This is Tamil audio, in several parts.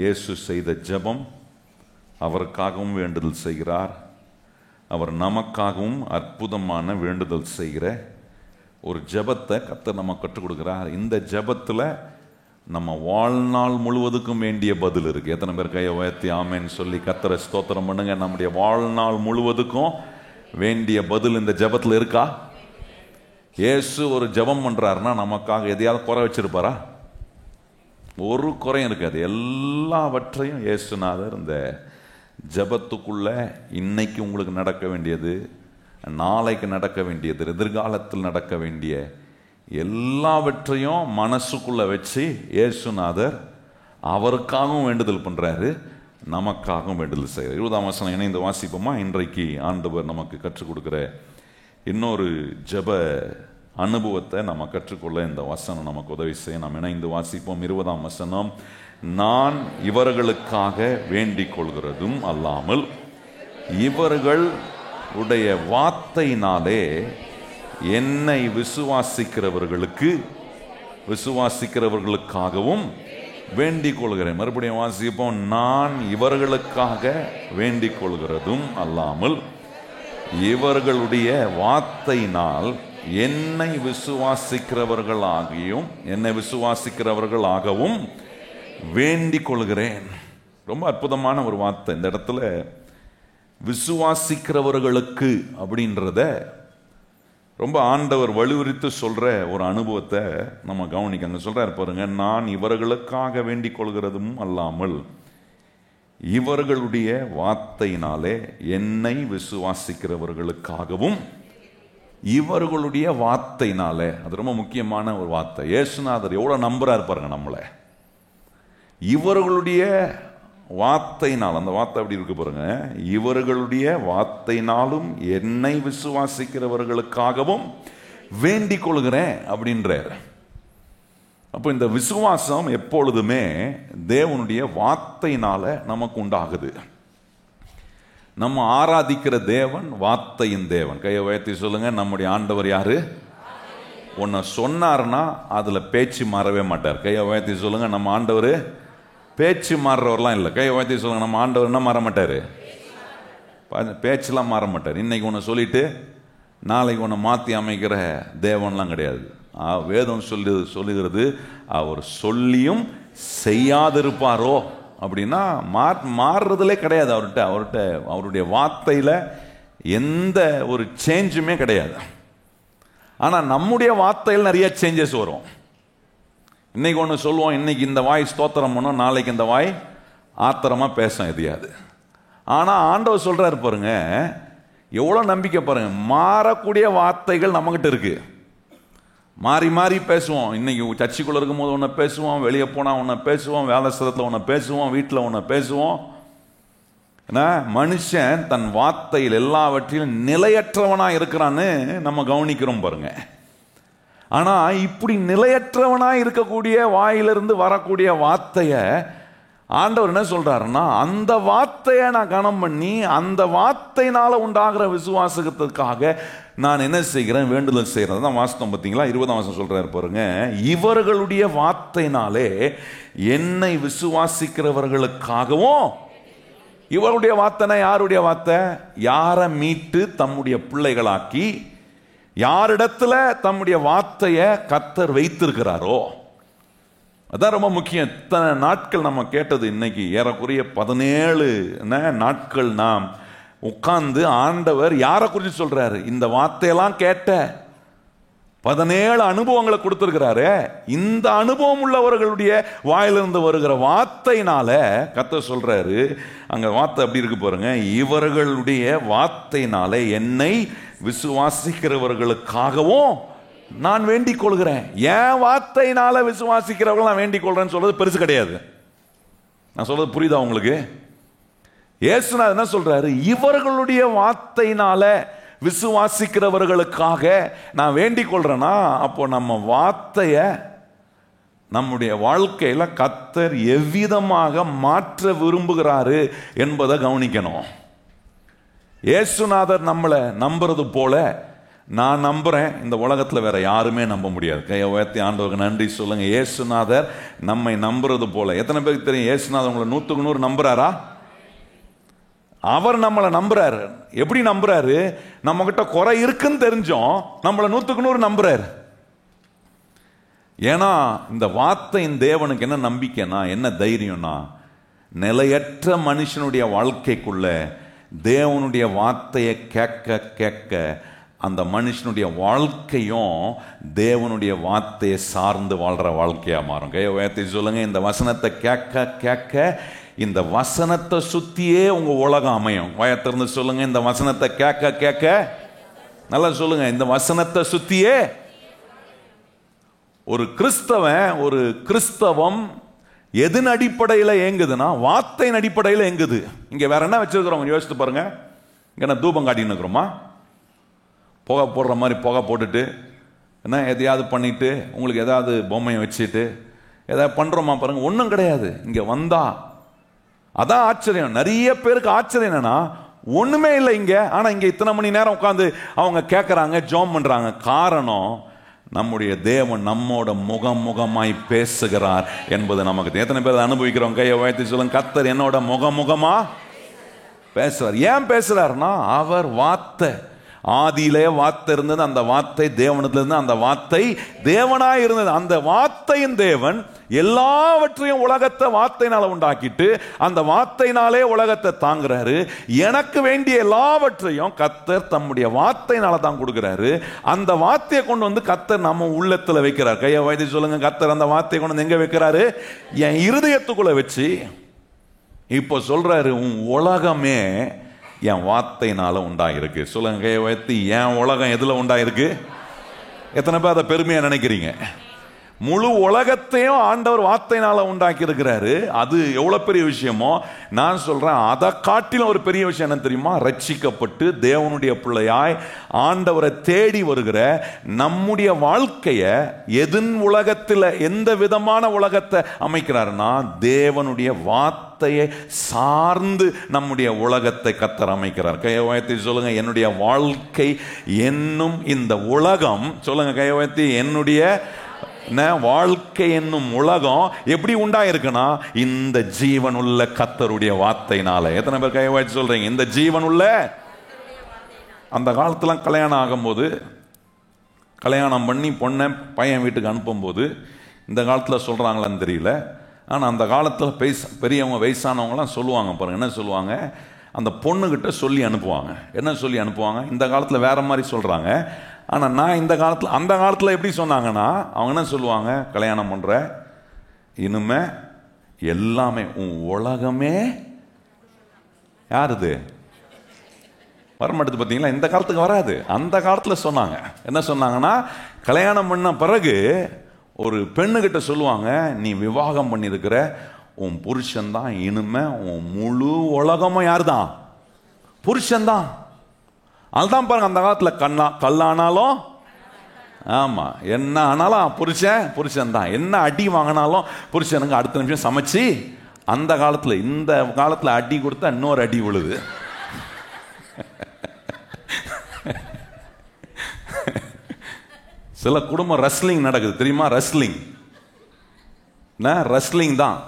இயேசு செய்த ஜெபம், அவருக்காகவும் வேண்டுதல் செய்கிறார். அவர் நமக்காகவும் அற்புதமான வேண்டுதல் செய்கிற ஒரு ஜெபத்தை கர்த்தர் நம்ம கற்றுக் கொடுக்கிறார். இந்த ஜெபத்தில் நம்ம வாழ்நாள் முழுவதுக்கும் வேண்டிய பதில் இருக்கு. எத்தனை பேர் கையை உயர்த்தி ஆமேன்னு சொல்லி கர்த்தரை ஸ்தோத்திரம் பண்ணுங்க. நம்முடைய வாழ்நாள் முழுவதுக்கும் வேண்டிய பதில் இந்த ஜெபத்தில் இருக்கா? இயேசு ஒரு ஜெபம் பண்றாருன்னா நமக்காக எதையாவது குறை வச்சிருப்பாரா? ஒரு குறையும் இருக்காது. எல்லாவற்றையும் இயேசுநாதர் இந்த ஜெபத்துக்குள்ள இன்னைக்கு உங்களுக்கு நடக்க வேண்டியது, நாளைக்கு நடக்க வேண்டியது, எதிர்காலத்தில் நடக்க வேண்டிய எல்லாவற்றையும் மனசுக்குள்ள வச்சு இயேசுநாதர் அவருக்காகவும் வேண்டுதல் பண்றாரு, நமக்காகவும் வேண்டுதல் செய்கிறார். 20ஆம் வசனம் இணைந்து வாசிப்போமா? இன்றைக்கு ஆண்டவர் நமக்கு கற்றுக் கொடுக்கிற இன்னொரு ஜெப அனுபவத்தை நம்ம கற்றுக்கொள்ள இந்த வசனம் நமக்கு உதவி செய்ய நாம் இணைந்து வாசிப்போம். 20ஆம் வசனம், நான் இவர்களுக்காக வேண்டிக் கொள்கிறதும் அல்லாமல் இவர்களுடைய வார்த்தையினாலே என்னை விசுவாசிக்கிறவர்களுக்காகவும் வேண்டிக் கொள்கிறேன். மறுபடியும் வாசிப்போம். நான் இவர்களுக்காக வேண்டிக் கொள்கிறதும் அல்லாமல் இவர்களுடைய வார்த்தையினால் என்னை விசுவாசிக்கிறவர்களாகவும் வேண்டிக் கொள்கிறேன். ரொம்ப அற்புதமான ஒரு வார்த்தை. இந்த இடத்துல விசுவாசிக்கிறவர்களுக்கு அப்படின்றத ரொம்ப ஆண்டவர் வலியுறுத்தி சொல்ற ஒரு அனுபவத்தை நம்ம கவனிக்கங்க. சொல்றாரு பாருங்க, நான் இவர்களுக்காக வேண்டிக் கொள்கிறதும் அல்லாமல் இவர்களுடைய வார்த்தையினாலே என்னை விசுவாசிக்கிறவர்களுக்காகவும். இவர்களுடைய வார்த்தையினாலே, அது ரொம்ப முக்கியமான ஒரு வார்த்தை. இயேசுநாதர் எவ்வளவு நம்புறாரு பாருங்க நம்மளை. இவர்களுடைய வார்த்தையினால், அந்த வார்த்தை அப்படி இருக்கு பாருங்க, இவர்களுடைய வார்த்தையினாலும் என்னை விசுவாசிக்கிறவர்களுக்காகவும் வேண்டிக் கொள்கிறேன் அப்படின்றார். அப்போ இந்த விசுவாசம் எப்பொழுதுமே தேவனுடைய வார்த்தையினால நமக்கு உண்டாகுது. நம்ம ஆராதிக்கிற தேவன் வார்த்தையின் தேவன். கையை உயர்த்தி சொல்லுங்க, நம்முடைய ஆண்டவர் யாரு? ஒன்ன சொன்னார்னா அதுல பேச்சு மாறவே மாட்டார். கையை உயர்த்தி சொல்லுங்க, நம்ம ஆண்டவர் பேச்சு மாறுறவர்லாம் இல்லை. கையை உயர்த்தி சொல்லுங்க, நம்ம ஆண்டவர் என்ன மாற மாட்டாரு? பேச்செல்லாம் மாற மாட்டார். இன்னைக்கு ஒன்று சொல்லிட்டு நாளைக்கு ஒன்று மாற்றி அமைக்கிற தேவன்லாம் கிடையாது. வேதம் சொல்லுகிறது, அவர் சொல்லியும் செய்யாதிருப்பாரோ அப்படின்னா மாறுறதுலே கிடையாது. அவருடைய வார்த்தையில எந்த ஒரு சேஞ்சுமே கிடையாது. ஆனா நம்முடைய வார்த்தையில் நிறைய சேஞ்சஸ் வரும். இன்னைக்கு ஒன்று சொல்லுவோம், இன்னைக்கு இந்த வாய் ஸ்தோத்திரம் பண்ணும், நாளைக்கு இந்த வாய் ஆத்திரமா பேச எதையாது. ஆனா ஆண்டவர் சொல்றாரு பாருங்க, எவ்வளவு நம்பிக்கை பாருங்க. மாறக்கூடிய வார்த்தைகள் நம்மகிட்ட இருக்கு. மாறி மாறி பேசுவோம். இன்னைக்கு சர்ச்சுக்குள்ள இருக்கும் போது ஒன்று பேசுவோம், வெளியே போனால் ஒன்று பேசுவோம், வேலை ஸ்தலத்தில் ஒன்று பேசுவோம், வீட்டில் ஒன்று பேசுவோம். ஏன்னா மனுஷன் தன் வார்த்தையில் எல்லாவற்றிலும் நிலையற்றவனா இருக்கிறான்னு நம்ம கவனிக்கிறோம் பாருங்க. ஆனா இப்படி நிலையற்றவனா இருக்கக்கூடிய வாயிலிருந்து வரக்கூடிய வார்த்தைய ஆண்டவர் என்ன சொல்றாருன்னா, அந்த வார்த்தையை நான் கனம் பண்ணி அந்த வார்த்தையினால உண்டாகிற விசுவாசத்துக்காக நான் என்ன செய்கிறேன்? வேண்டுதல் செய்யறது தான் வாஸ்தவம். பார்த்தீங்களா? 20ஆம் வசனம் சொல்றாரு பாருங்க, இவர்களுடைய வார்த்தையினாலே என்னை விசுவாசிக்கிறவர்களுக்காகவும். இவருடைய வார்த்தைனா யாருடைய வார்த்தை? யாரை மீட்டு தம்முடைய பிள்ளைகளாக்கி, யாரிடத்துல தம்முடைய வார்த்தையை கர்த்தர் வைத்திருக்கிறாரோ அதான் ரொம்ப முக்கியம். இத்தனை நாட்கள் நம்ம கேட்டது, இன்னைக்கு ஏறக்குறைய 17 நாட்கள் நாம் உட்கார்ந்து ஆண்டவர் யாரை குறித்து சொல்றாரு? இந்த வார்த்தையெல்லாம் கேட்ட 17 அனுபவங்களை கொடுத்திருக்கிறாரு. இந்த அனுபவம் உள்ளவர்களுடைய வாயிலிருந்து வருகிற வார்த்தையினால கர்த்தர் சொல்றாரு, அங்க வார்த்தை அப்படி இருக்கு பாருங்க, இவர்களுடைய வார்த்தையினால என்னை விசுவாசிக்கிறவர்களுக்காகவும் நான் வேண்டிக் கொள்கிறேன். என் வார்த்தையினால விசுவாசிக்கிறவர்கள் நான் வேண்டிக் கொள்றேன்னு சொல்றது பெருசு கிடையாது. நான் சொல்றது புரியுதா உங்களுக்கு? இயேசுநாதர் என்ன சொல்றாரு? இவர்களுடைய வார்த்தையினால விசுவாசிக்கிறவர்களுக்காக நான் வேண்டிக் கொள்றேன்னா, அப்போ நம்ம வார்த்தைய நம்முடைய வாழ்க்கையில கர்த்தர் எவ்விதமாக மாற்ற விரும்புகிறாரு என்பதை கவனிக்கணும். இயேசுநாதர் நம்மளை நம்புறது போல நான் நம்புறேன், இந்த உலகத்தில் வேற யாருமே நம்ப முடியாது. கையை உயர்த்தி ஆண்டவருக்கு நன்றி சொல்லுங்க. இயேசுநாதர் நம்மை நம்புறது போல. எத்தனை பேருக்கு தெரியும் இயேசுநாதர் உங்களை 100க்கு 100 நம்புறாரா? அவர் நம்மளை நம்புறாரு. எப்படி நம்புறாரு? நம்ம கிட்ட குறை இருக்குன்னு தெரிஞ்சோம் நம்மளை 100க்கு 100 நம்புறாரு. ஏன்னா இந்த வார்த்தையின் தேவனுக்கு என்ன நம்பிக்கைனா, என்ன தைரியம்னா, நிலையற்ற மனுஷனுடைய வாழ்க்கைக்குள்ள தேவனுடைய வார்த்தையை கேட்க கேட்க அந்த மனுஷனுடைய வாழ்க்கையும் தேவனுடைய வார்த்தையை சார்ந்து வாழ்ற வாழ்க்கையா மாறும். கையை உயர்த்தி சொல்லுங்க. இந்த வசனத்தை கேட்க கேட்க இந்த வசனத்தை சுத்தியே உங்க உலகம் அமையும். வயத்திலிருந்து சொல்லுங்க. இந்த வசனத்தை கேட்க கேட்க, நல்லா சொல்லுங்க, இந்த வசனத்தை சுத்தியே. ஒரு கிறிஸ்தவன், ஒரு கிறிஸ்தவம் எதன் அடிப்படையில் இயங்குதுன்னா வார்த்தையின் அடிப்படையில் இயங்குது. இங்க வேற என்ன வச்சிருக்கிறோம் யோசித்து பாருங்க. இங்க என்ன தூபம் காட்டின்னு இருக்கிறோமா? புகை போடுற மாதிரி புகை போட்டுட்டு என்ன எதையாவது பண்ணிட்டு உங்களுக்கு ஏதாவது பொம்மையை வச்சுட்டு ஏதாவது பண்றோமா பாருங்க. ஒன்றும் கிடையாது. இங்க வந்தா அதான் ஆச்சரியம். நிறைய பேருக்கு ஆச்சரியம் என்னன்னா ஒண்ணுமே இல்லை இங்க, ஆனா இங்க இத்தனை மணி நேரம் உட்காந்து அவங்க கேட்கறாங்க, ஜெபம் பண்றாங்க. காரணம், நம்முடைய தேவன் நம்மோட முகமுகமாய் பேசுகிறார் என்பது நமக்கு. எத்தனை பேர் அனுபவிக்கிறோம்? கையை உயர்த்தி சொல்லுங்க. கர்த்தர் என்னோட முகமுகமா பேசுறார். ஏன் பேசுறாருன்னா அவர் வார்த்தை. ஆதியிலே வார்த்தை இருந்தது, அந்த வார்த்தை தேவனத்துல இருந்து, அந்த வார்த்தை தேவனாய் இருந்தது. அந்த வார்த்தையின் தேவன் எல்லாவற்றையும் உலகத்தை வார்த்தையினால உண்டாக்கிட்டு அந்த வார்த்தையினாலே உலகத்தை தாங்குறாரு. எனக்கு வேண்டிய எல்லாவற்றையும் கர்த்தர் தம்முடைய வார்த்தையினால தான் கொடுக்கிறாரு. அந்த வார்த்தையை கொண்டு வந்து கர்த்தர் நம்ம உள்ளத்துல வைக்கிறார். கையை வைத்து சொல்லுங்க. கர்த்தர் அந்த வார்த்தையை கொண்டு வந்து எங்க வைக்கிறாரு? என் இருதயத்துக்குள்ள வச்சு இப்போ சொல்றாரு, உன் உலகமே என் வார்த்தையினால உண்டாயிருக்கு. சொல்லுங்க கையை வைத்து. என் உலகம் எதுல உண்டாயிருக்கு? எத்தனை பேர் அதை பெருமையா நினைக்கிறீங்க? முழு உலகத்தையும் ஆண்டவர் வார்த்தையினால உண்டாக்கி இருக்கிறாரு. அது எவ்வளவு பெரிய விஷயமோ நான் சொல்றேன். அதை காட்டிலும் ஒரு பெரிய விஷயம் என்ன தெரியுமா? ரட்சிக்கப்பட்டு தேவனுடைய பிள்ளையாய் ஆண்டவரை தேடி வருகிற நம்முடைய வாழ்க்கைய எதன் உலகத்தில், எந்த விதமான உலகத்தை அமைக்கிறாருன்னா தேவனுடைய வார்த்தையை சார்ந்து நம்முடைய உலகத்தை கர்த்தர் அமைக்கிறார். கையை உயர்த்தி சொல்லுங்க. என்னுடைய வாழ்க்கை என்னும் இந்த உலகம், சொல்லுங்க கையை உயர்த்தி, என்னுடைய வாழ்க்கை என்னும் உலகம் எப்படி உண்டாயிருக்குன்னா இந்த ஜீவனுள்ள கர்த்தருடைய வார்த்தையினால. எத்தனை பேர் கையை வச்சு சொல்றீங்க? இந்த ஜீவனுள்ள. அந்த காலத்துல கல்யாணம் ஆகும்போது, கல்யாணம் பண்ணி பொண்ணை பையன் வீட்டுக்கு அனுப்பும்போது, இந்த காலத்தில் சொல்றாங்களான்னு தெரியல, ஆனால் அந்த காலத்தில் பெரியவங்க வயசானவங்களாம் சொல்லுவாங்க பாருங்க. என்ன சொல்லுவாங்க? அந்த பொண்ணுகிட்ட சொல்லி அனுப்புவாங்க. என்ன சொல்லி அனுப்புவாங்க? இந்த காலத்தில் வேற மாதிரி சொல்றாங்க. ஆனால் நான் இந்த காலத்தில், அந்த காலத்தில் எப்படி சொன்னாங்கன்னா அவங்க என்ன சொல்லுவாங்க? கல்யாணம் பண்ற இனிமே எல்லாமே உன் உலகமே யாருது வரமாட்டது. பார்த்தீங்களா? இந்த காலத்துக்கு வராது. அந்த காலத்தில் சொன்னாங்க. என்ன சொன்னாங்கன்னா, கல்யாணம் பண்ண பிறகு ஒரு பெண்ணுகிட்ட சொல்லுவாங்க, நீ விவாகம் பண்ணியிருக்கிற உன் புருஷன்தான் இனிமே உன் முழு உலகமும். யாரு தான்? புருஷன்தான். அதுதான் பாருங்க, அந்த காலத்தில் கல்லானாலும், ஆமா, என்ன ஆனாலும் புருஷன் தான். என்ன அடி வாங்கினாலும் புருஷனுக்கு அடுத்த நிமிஷம் சமைச்சு. அந்த காலத்தில், இந்த காலத்தில் அடி கொடுத்தா இன்னொரு அடி விழுது. சில குடும்பம் ரெஸ்லிங் நடக்குது தெரியுமா? ரெஸ்லிங் தான்.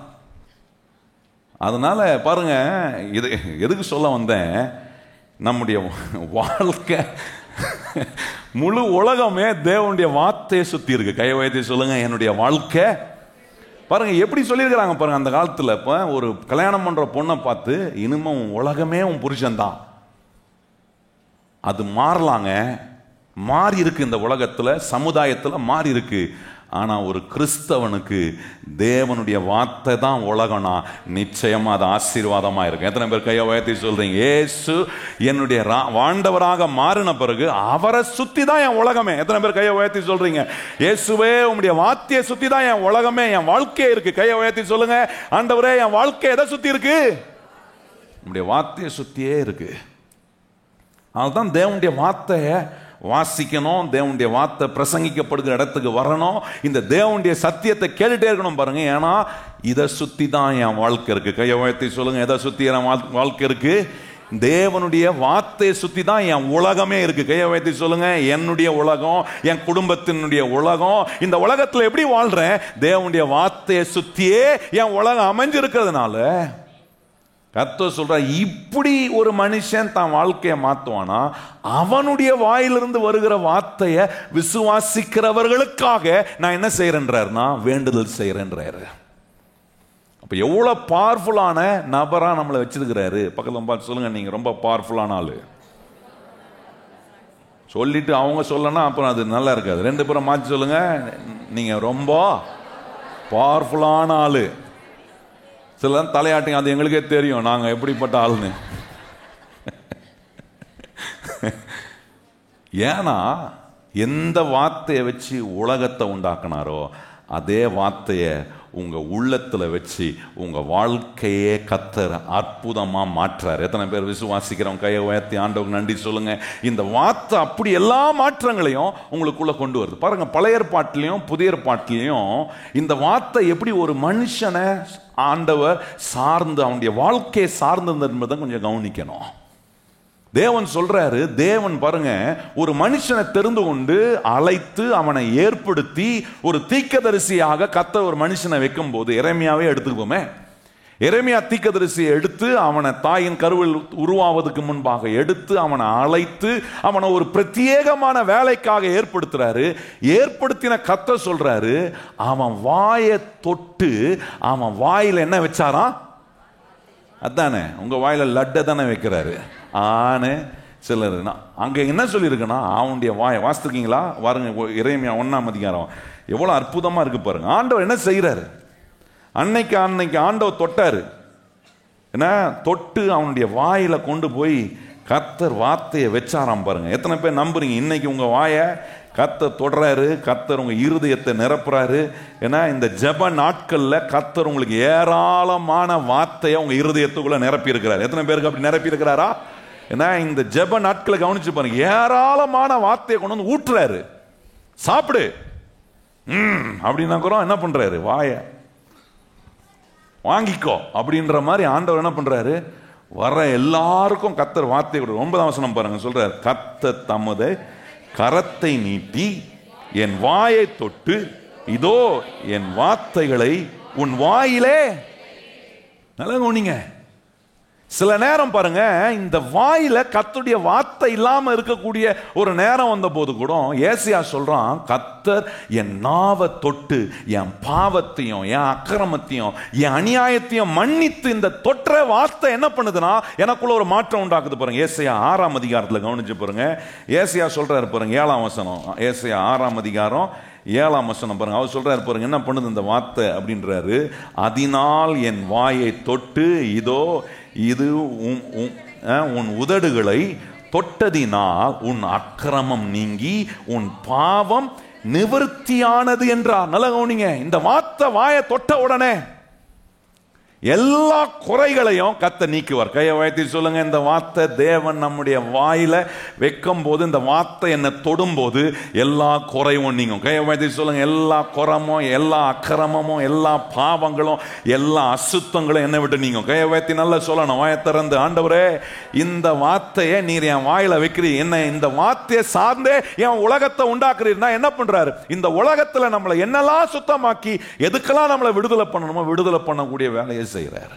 அதனால பாருங்க, இது எதுக்கு சொல்ல வந்தேன், நம்முடைய வாழ்க்கை முழு உலகமே தேவனுடைய வார்த்தையை சுத்தி இருக்கு. கை வைத்து சொல்லுங்க, என்னுடைய வாழ்க்கை. பாருங்க எப்படி சொல்லியிருக்கிறாங்க பாருங்க. அந்த காலத்துல இப்ப ஒரு கல்யாணம் பண்ற பொண்ணை பார்த்து, இனிமே உன் உலகமே உன் புருஷன் தான். அது மாறலாங்க, மாறி இருக்கு. இந்த உலகத்துல, சமுதாயத்துல மாறி இருக்கு. ஆனா ஒரு கிறிஸ்தவனுக்கு தேவனுடைய வார்த்தை தான் உலகம்னா நிச்சயமா அது ஆசீர்வாதமா இருக்கு. எத்தனை பேர் கையை உயர்த்தி சொல்றீங்க? இயேசு என்னுடைய ஆண்டவராக மாறின பிறகு அவரை சுத்தி தான் என் உலகமே. எத்தனை பேர் கையை உயர்த்தி சொல்றீங்க? இயேசுவே உம்முடைய வார்த்தையை சுத்தி தான் என் உலகமே, என் வாழ்க்கையே இருக்கு. கையை உயர்த்தி சொல்லுங்க. ஆண்டவரே, என் வாழ்க்கை எதை சுத்தி இருக்கு? உம்முடைய வார்த்தையை சுத்தியே இருக்கு. அதுதான் தேவனுடைய வார்த்தையை வாசிக்கணும், தேவனுடைய வார்த்தை பிரசங்கிக்கப்படுகிற இடத்துக்கு வரணும், இந்த தேவனுடைய சத்தியத்தை கேட்டுட்டே இருக்கணும் பாருங்க. ஏன்னா இதை சுத்தி தான் என் வாழ்க்கை இருக்கு. கையை உயர்த்தி சொல்லுங்க, எதை சுத்தி என் வாழ்க்கை இருக்கு? தேவனுடைய வார்த்தையை சுத்தி தான் என் உலகமே இருக்கு. கையை வைத்து சொல்லுங்க, என்னுடைய உலகம், என் குடும்பத்தினுடைய உலகம். இந்த உலகத்துல எப்படி வாழ்றேன்? தேவனுடைய வார்த்தையை சுத்தியே என் உலகம் அமைஞ்சிருக்கிறதுனால கர்த்தர் சொல்ற, இப்படி ஒரு மனுஷன் தான் வாழ்க்கையை மாத்துவானா, அவனுடைய வாயிலிருந்து வருகிற வார்த்தையை விசுவாசிக்கிறவர்களுக்காக நான் என்ன செய்யறேன்றாருன்னா வேண்டுதல் செய்யறேன்றாரு. அப்ப எவ்வளவு பவர்ஃபுல்லான நபரா நம்மளை வச்சிருக்கிறாரு. பக்கத்துல பார்த்து சொல்லுங்க, நீங்க ரொம்ப பவர்ஃபுல்லான ஆளு. சொல்லிட்டு அவங்க சொல்லனா அப்புறம் அது நல்லா இருக்காது. ரெண்டு பேரும் மாற்றி சொல்லுங்க, நீங்க ரொம்ப பவர்ஃபுல்லான ஆளு. சில தலையாட்டிங்க, அது எங்களுக்கே தெரியும் நாங்க எப்படிப்பட்ட ஆளுன்னு. ஏன்னா எந்த வார்த்தையை வச்சு உலகத்தை உண்டாக்குனாரோ அதே வார்த்தையை உங்க உள்ளத்துல வச்சு உங்க வாழ்க்கையே கர்த்தர் அற்புதமா மாற்றார். எத்தனை பேர் விசுவாசிக்கிறோம்? கையை உயர்த்தி ஆண்டவருக்கு நன்றி சொல்லுங்க. இந்த வார்த்தை அப்படி எல்லா மாற்றங்களையும் உங்களுக்குள்ள கொண்டு வருது. பாருங்க, பழைய ஏற்பாட்டிலையும் புதிய ஏற்பாட்டிலையும் இந்த வார்த்தை எப்படி ஒரு மனுஷனை ஆண்டவர் சார்ந்து அவனுடைய வாழ்க்கையை சார்ந்து என்பதை கொஞ்சம் கவனிக்கணும். தேவன் சொல்றாரு, தேவன் பாருங்க ஒரு மனுஷனை தெரிந்து கொண்டு அழைத்து அவனை ஏற்படுத்தி ஒரு தீர்க்கதரிசியாக கர்த்தர் ஒரு மனுஷனை வைக்கும் போது, எரேமியாவே எடுத்துக்குவோமே, எரேமியா தீர்க்கதரிசியை எடுத்து அவனை தாயின் கருவில் உருவாவதுக்கு முன்பாக எடுத்து அவனை அழைத்து அவனை ஒரு பிரத்யேகமான வேலைக்காக ஏற்படுத்துறாரு. ஏற்படுத்தின கர்த்தர் சொல்றாரு, அவன் வாயை தொட்டு அவன் வாயில என்ன வச்சாராம்? அதானே, உங்க வாயில லட்டை தானே வைக்கிறாரு. ஆனே சிலர் அங்க என்ன சொல்லியிருக்குன்னா, அவனுடைய வாயை வாசித்துருக்கீங்களா? பாருங்க, எரேமியா 1ஆம் அதிகாரம் எவ்வளவு அற்புதமா இருக்கு பாருங்க. ஆண்டவர் என்ன செய்யறாரு? அன்னைக்கு ஆண்டவர் தொட்டாரு. என்ன தொட்டு அவனுடைய வாயில கொண்டு போய் கர்த்தர் வார்த்தையை வச்சாராம். பாருங்க, எத்தனை பேர் நம்புறீங்க? இன்னைக்கு உங்க வாயை கர்த்தர் தொடராரு, கர்த்தர் உங்க இருதயத்தை நிரப்புறாரு. ஏன்னா இந்த ஜெப நாட்கள்ல கர்த்தர் உங்களுக்கு ஏராளமான வார்த்தையை உங்க இருதயத்துக்குள்ள நிரப்பி இருக்கிறார். எத்தனை பேருக்கு அப்படி நிரப்பி இருக்கிறாரா? ஏன்னா இந்த ஜெப நாட்களை கவனிச்சு பாருங்க, ஏராளமான வார்த்தையை கொண்டு வந்து ஊற்றுறாரு. சாப்பிடு அப்படின்னா கூட என்ன பண்றாரு? வாய வாங்கிக்கோ அப்படின்ற மாதிரி ஆண்டவர் என்ன பண்றாரு? வர எல்லாருக்கும் கர்த்தர் வார்த்தை கொடுத்து 9ஆம் வசனம் பாருங்க, சொல்றாரு, கர்த்தர் தமது கரத்தை நீட்டி என் வாயை தொட்டு இதோ என் வார்த்தைகளை உன் வாயிலே. நல்லா கவனிங்க. சில நேரம் பாருங்க, இந்த வாயில கர்த்தருடைய வார்த்தை இல்லாம இருக்கக்கூடிய ஒரு நேரம் வந்த போது கூட ஏசாயா சொல்றான், கர்த்தர் என் நாவை தொட்டு என் பாவத்தையும் என் அக்கிரமத்தையும் என் அநியாயத்தையும் மன்னித்து இந்த தொற்ற வார்த்தை என்ன பண்ணுதுன்னா எனக்குள்ள ஒரு மாற்றம் உண்டாக்குது. பாருங்க, ஏசாயா 6ஆம் அதிகாரத்துல கவனிச்சு பாருங்க. ஏசாயா சொல்றாரு பாருங்க, 7ஆம் வசனம், ஏசாயா 6ஆம் அதிகாரம் 7ஆம் வசனம் பாருங்க. அவர் சொல்றாரு பாருங்க, என்ன பண்ணுது இந்த வார்த்தை அப்படின்றாரு, அதனால் என் வாயை தொட்டு இதோ இது உன் உதடுகளை தொட்டதினால் உன் அக்கிரமம் நீங்கி உன் பாவம் நிவர்த்தியானது என்றார். நல்ல கவனிங்க, இந்த வார்த்தை வாயை தொட்ட உடனே எல்லா குறைகளையும் கர்த்தர் நீக்குவார். கையை உயர்த்தி சொல்லுங்க, இந்த வார்த்தை தேவன் நம்முடைய வாயில வைக்கும் போது, இந்த வார்த்தை என்ன தொடும் போது எல்லா குறையும் நீங்கும். கையை உயர்த்தி சொல்லுங்க, எல்லா குறமும் எல்லா அக்கிரமமும் எல்லா பாவங்களும் எல்லா அசுத்தங்களும் என்னை விட்டு நீங்கும். கையை உயர்த்தி நல்லா சொல்லணும், வாயை திறந்து, ஆண்டவரே இந்த வார்த்தையை நீர் என் வாயில வைக்கிறீர், என்ன இந்த வார்த்தையை சார்ந்தே என் உலகத்தை உண்டாக்குறீர்னா என்ன பண்றாரு? இந்த உலகத்துல நம்மளை என்னெல்லாம் சுத்தமாக்கி எதுக்கெல்லாம் நம்மளை விடுதலை பண்ணணுமோ விடுதலை பண்ணக்கூடிய வேலையை செய்யறாரு.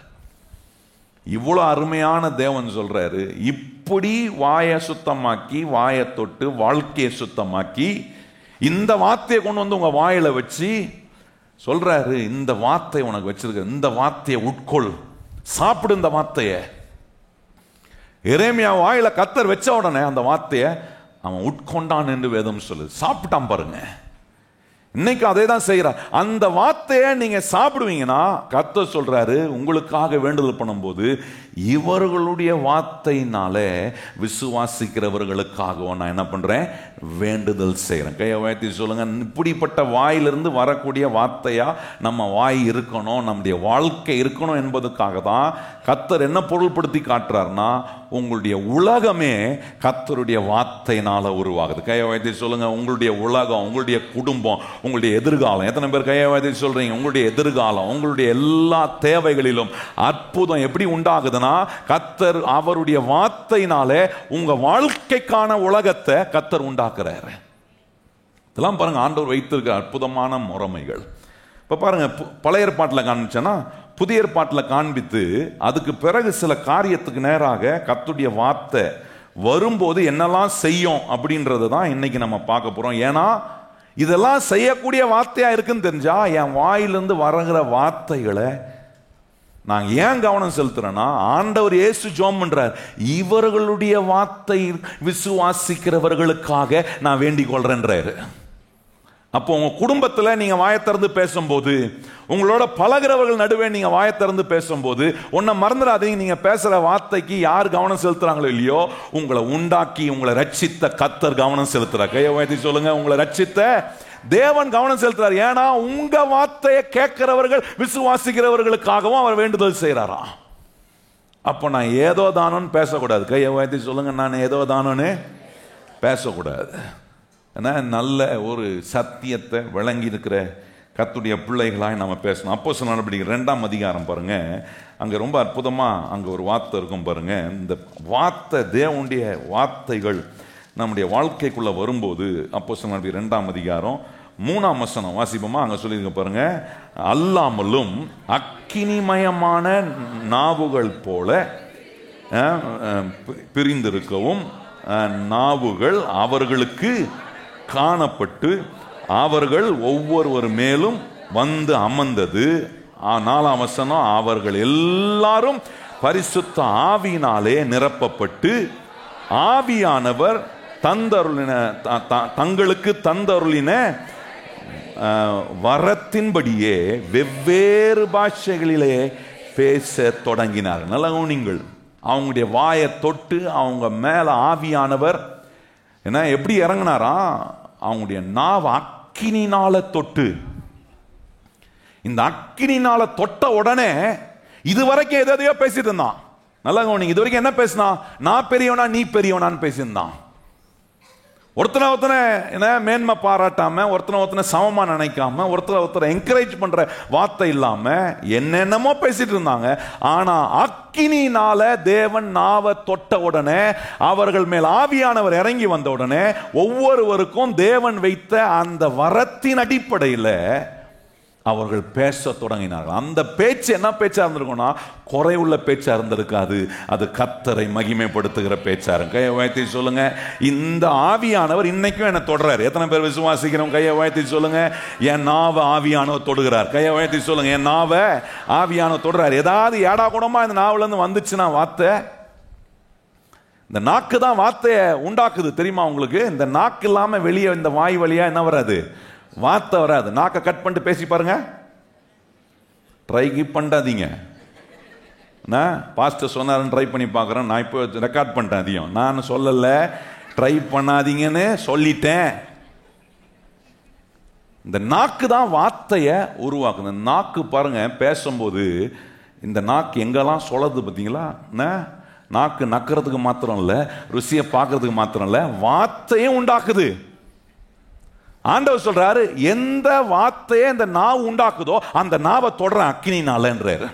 இவ்வளவு அருமையான தேவன் சொல்றாரு, இப்படி வாயை சுத்தமாக்கி வாயை தொட்டு வாழ்க்கையை சுத்தமாக்கி இந்த வார்த்தையை கொண்டு வந்து உங்க வாயில வச்சு சொல்றாரு, இந்த வார்த்தை உனக்கு வச்சிருக்க, இந்த வார்த்தையை உட்கொள், சாப்பிடு இந்த வார்த்தையை. எரேமியா வாயில கர்த்தர் வச்ச உடனே அந்த வார்த்தையை அவன் உட்கொண்டான் என்று வேதம் சொல்லுது. சாப்பிட்டான் பாருங்க. இன்னைக்கு அதே தான் செய்யறார். அந்த வார்த்தையை நீங்க சாப்பிடுவீங்கன்னா கர்த்தர் சொல்றாரு, உங்களுக்காக வேண்டுதல் பண்ணும்போது இவர்களுடைய வார்த்தையினாலே விசுவாசிக்கிறவர்களுக்காக நான் என்ன பண்றேன்? வேண்டுதல் செய்யறேன். கையை உயர்த்தி சொல்லுங்க, இப்படிப்பட்ட வாயிலிருந்து வரக்கூடிய வார்த்தையா நம்ம வாய் இருக்கணும், நம்முடைய வாழ்க்கை இருக்கணும் என்பதுக்காக தான் கர்த்தர் என்ன பொருள்படுத்தி காட்டுறாருன்னா, உங்களுடைய உலகமே கர்த்தருடைய வார்த்தையினால உருவாகுது. கையை வைத்து சொல்லுங்க, உங்களுடைய உலகம், உங்களுடைய குடும்பம், உங்களுடைய எதிர்காலம். எத்தனை பேர் கையை வைத்து சொல்றீங்க? உங்களுடைய எதிர்காலம், உங்களுடைய எல்லா தேவைகளிலும் அற்புதம் எப்படி உண்டாகுதுன்னா, கர்த்தர் அவருடைய வார்த்தையினாலே உங்க வாழ்க்கைக்கான உலகத்தை கர்த்தர் உண்டாக்குறாரு. இதெல்லாம் பாருங்க, ஆண்டவர் வைத்திருக்க அற்புதமான முறைமைகள். இப்போ பாருங்க, பழைய ஏற்பாட்டில் காண்பிச்சேன்னா புதிய ஏற்பாட்டில் காண்பித்து அதுக்கு பிறகு சில காரியத்துக்கு நேராக கர்த்தருடைய வார்த்தை வரும்போது என்னெல்லாம் செய்யும் அப்படின்றது தான் இன்னைக்கு நம்ம பார்க்க போறோம். ஏன்னா இதெல்லாம் செய்யக்கூடிய வார்த்தையா இருக்குன்னு தெரிஞ்சா என் வாயிலிருந்து வருகிற வார்த்தைகளை நான் ஏன் கவனம் செலுத்துறேன்னா, ஆண்டவர் இயேசு ஜெபம் பண்றார், இவர்களுடைய வார்த்தை விசுவாசிக்கிறவர்களுக்காக நான் வேண்டிக் கொள்றேன்றாரு. அப்போ உங்க குடும்பத்தில் நீங்க வாயத்திறந்து பேசும்போது, உங்களோட பழகிறவர்கள் நடுவே நீங்க வாயத்திறந்து பேசும்போது ஒன்ன மறந்துடாதீங்க, நீங்க பேசுற வார்த்தைக்கு யார் கவனம் செலுத்துறாங்களோ இல்லையோ, உங்களை உண்டாக்கி உங்களை ரட்சித்த கர்த்தர் கவனம் செலுத்துறார். கையை உயர்த்தி சொல்லுங்க, உங்களை ரட்சித்த தேவன் கவனம் செலுத்துறார். ஏன்னா உங்க வார்த்தையை கேட்கிறவர்கள் விசுவாசிக்கிறவர்களுக்காகவும் அவர் வேண்டுதல் செய்யறாரா. அப்போ நான் ஏதோ தானோன்னு பேசக்கூடாது. கையை உயர்த்தி சொல்லுங்க, நான் ஏதோ தானோன்னு பேசக்கூடாது. நல்ல ஒரு சத்தியத்தை விளங்கி இருக்கிற கர்த்தருடைய பிள்ளைகளாய் நம்ம பேசணும். அப்போஸ்தலர் நடவடிக்கைகள் 2ஆம் அதிகாரம் பாருங்க, அங்க ரொம்ப அற்புதமா அங்க ஒரு வார்த்தை இருக்கும் பாருங்க. இந்த வார்த்தை, தேவனுடைய வார்த்தைகள் நம்முடைய வாழ்க்கைக்குள்ள வரும்போது, அப்போஸ்தலர் நடவடிக்கைகள் 2ஆம் அதிகாரம் 3ஆம் வசனம் வாசிப்போமா? அங்க சொல்லியிருக்க பாருங்க, அல்லாமலும் அக்கினிமயமான நாவுகள் போல பிரிந்திருக்கவும் நாவுகள் அவர்களுக்கு காணப்பட்டு அவர்கள் ஒவ்வொருவர் மேலும் வந்து அமர்ந்தது. 4ஆம் வசனம், அவர்கள் எல்லாரும் பரிசுத்த ஆவியினாலே நிரப்பப்பட்டு ஆவியானவர் தங்களுக்கு தந்தருளின வரத்தின்படியே வெவ்வேறு பாஷைகளிலே பேச தொடங்கினார். நல்ல கவனிங்கள், அவங்களுடைய வாயை தொட்டு அவங்க மேல ஆவியானவர் என்ன எப்படி இறங்கினாரா? அவங்களுடைய நாவ அக்கினினால தொட்டு, இந்த அக்கினினால தொட்ட உடனே இதுவரைக்கும் எதையோ பேசிட்டு இருந்தான். நல்லா கவனிங்க, இது வரைக்கும் என்ன பேசினா? நான் பெரியவனா நீ பெரியவனான்னு பேசியிருந்தான். ஒருத்தனை என்ன மேன்மை பாராட்டாம, ஒருத்தனை சமமா நினைக்காம, ஒருத்தரை என்கரேஜ் பண்ற வார்த்தை இல்லாம என்னென்னமோ பேசிட்டு இருந்தாங்க. ஆனா அக்கினினால தேவன் நாவ தொட்ட உடனே, அவர்கள் மேல் ஆவியானவர் இறங்கி வந்த உடனே, ஒவ்வொருவருக்கும் தேவன் வைத்த அந்த வரத்தின் அடிப்படையில் அவர்கள் பேச தொடங்கினார்கள். அந்த பேச்சு என்ன பேச்சா இருந்திருக்கும்னா, குறைவுள்ள பேச்சா இருந்திருக்காது. அது கர்த்தரை மகிமைப்படுத்துகிற பேச்சா இருக்கு. கையை உயர்த்தி சொல்லுங்க, இந்த ஆவியானவர் இன்னைக்கும் என்ன தொடுறாரு. எத்தனை பேர் விசுவாசிக்கிறோம்? கையை உயர்த்தி சொல்லுங்க, என் நாவ ஆவியானவர் தொடுகிறார். கையை உயர்த்தி சொல்லுங்க, என் நாவ ஆவியானவர் தொடுறார். ஏதாவது ஏடா கூடமா இந்த நாவல இருந்து வந்துச்சுன்னா வார்த்தை, இந்த நாக்கு தான் வார்த்தையை உண்டாக்குது. தெரியுமா உங்களுக்கு? இந்த நாக்கு இல்லாம வெளியே இந்த வாய் வழியா என்ன வராது? வார்த்தை வராது. நாக்க கட் பண்ணிட்டு பேசி பாருங்க. ட்ரை பண்ணாதீங்க. நான் பாஸ்டர் சொன்னாருன்னு ட்ரை பண்ணி பார்க்குறேன். நான் இப்போ ரெக்கார்ட் பண்ணிட்டேன். அதிகம் நான் சொல்லலை, ட்ரை பண்ணாதீங்கன்னு சொல்லிட்டேன். இந்த நாக்கு தான் வார்த்தையை உருவாக்குது. இந்த நாக்கு பாருங்க, பேசும்போது இந்த நாக்கு எங்கெல்லாம் சொல்லுது பார்த்தீங்களா? நாக்கு நக்கிறதுக்கு மாத்திரம் இல்லை, ருசியை பார்க்கறதுக்கு மாத்திரம் இல்லை, வார்த்தையே உண்டாக்குது. ஆண்டவர் சொல்றாரு, எந்த வார்த்தையை இந்த நாவு உண்டாக்குதோ அந்த நாவை தொடறேன் அக்கினினாலன்றாரு.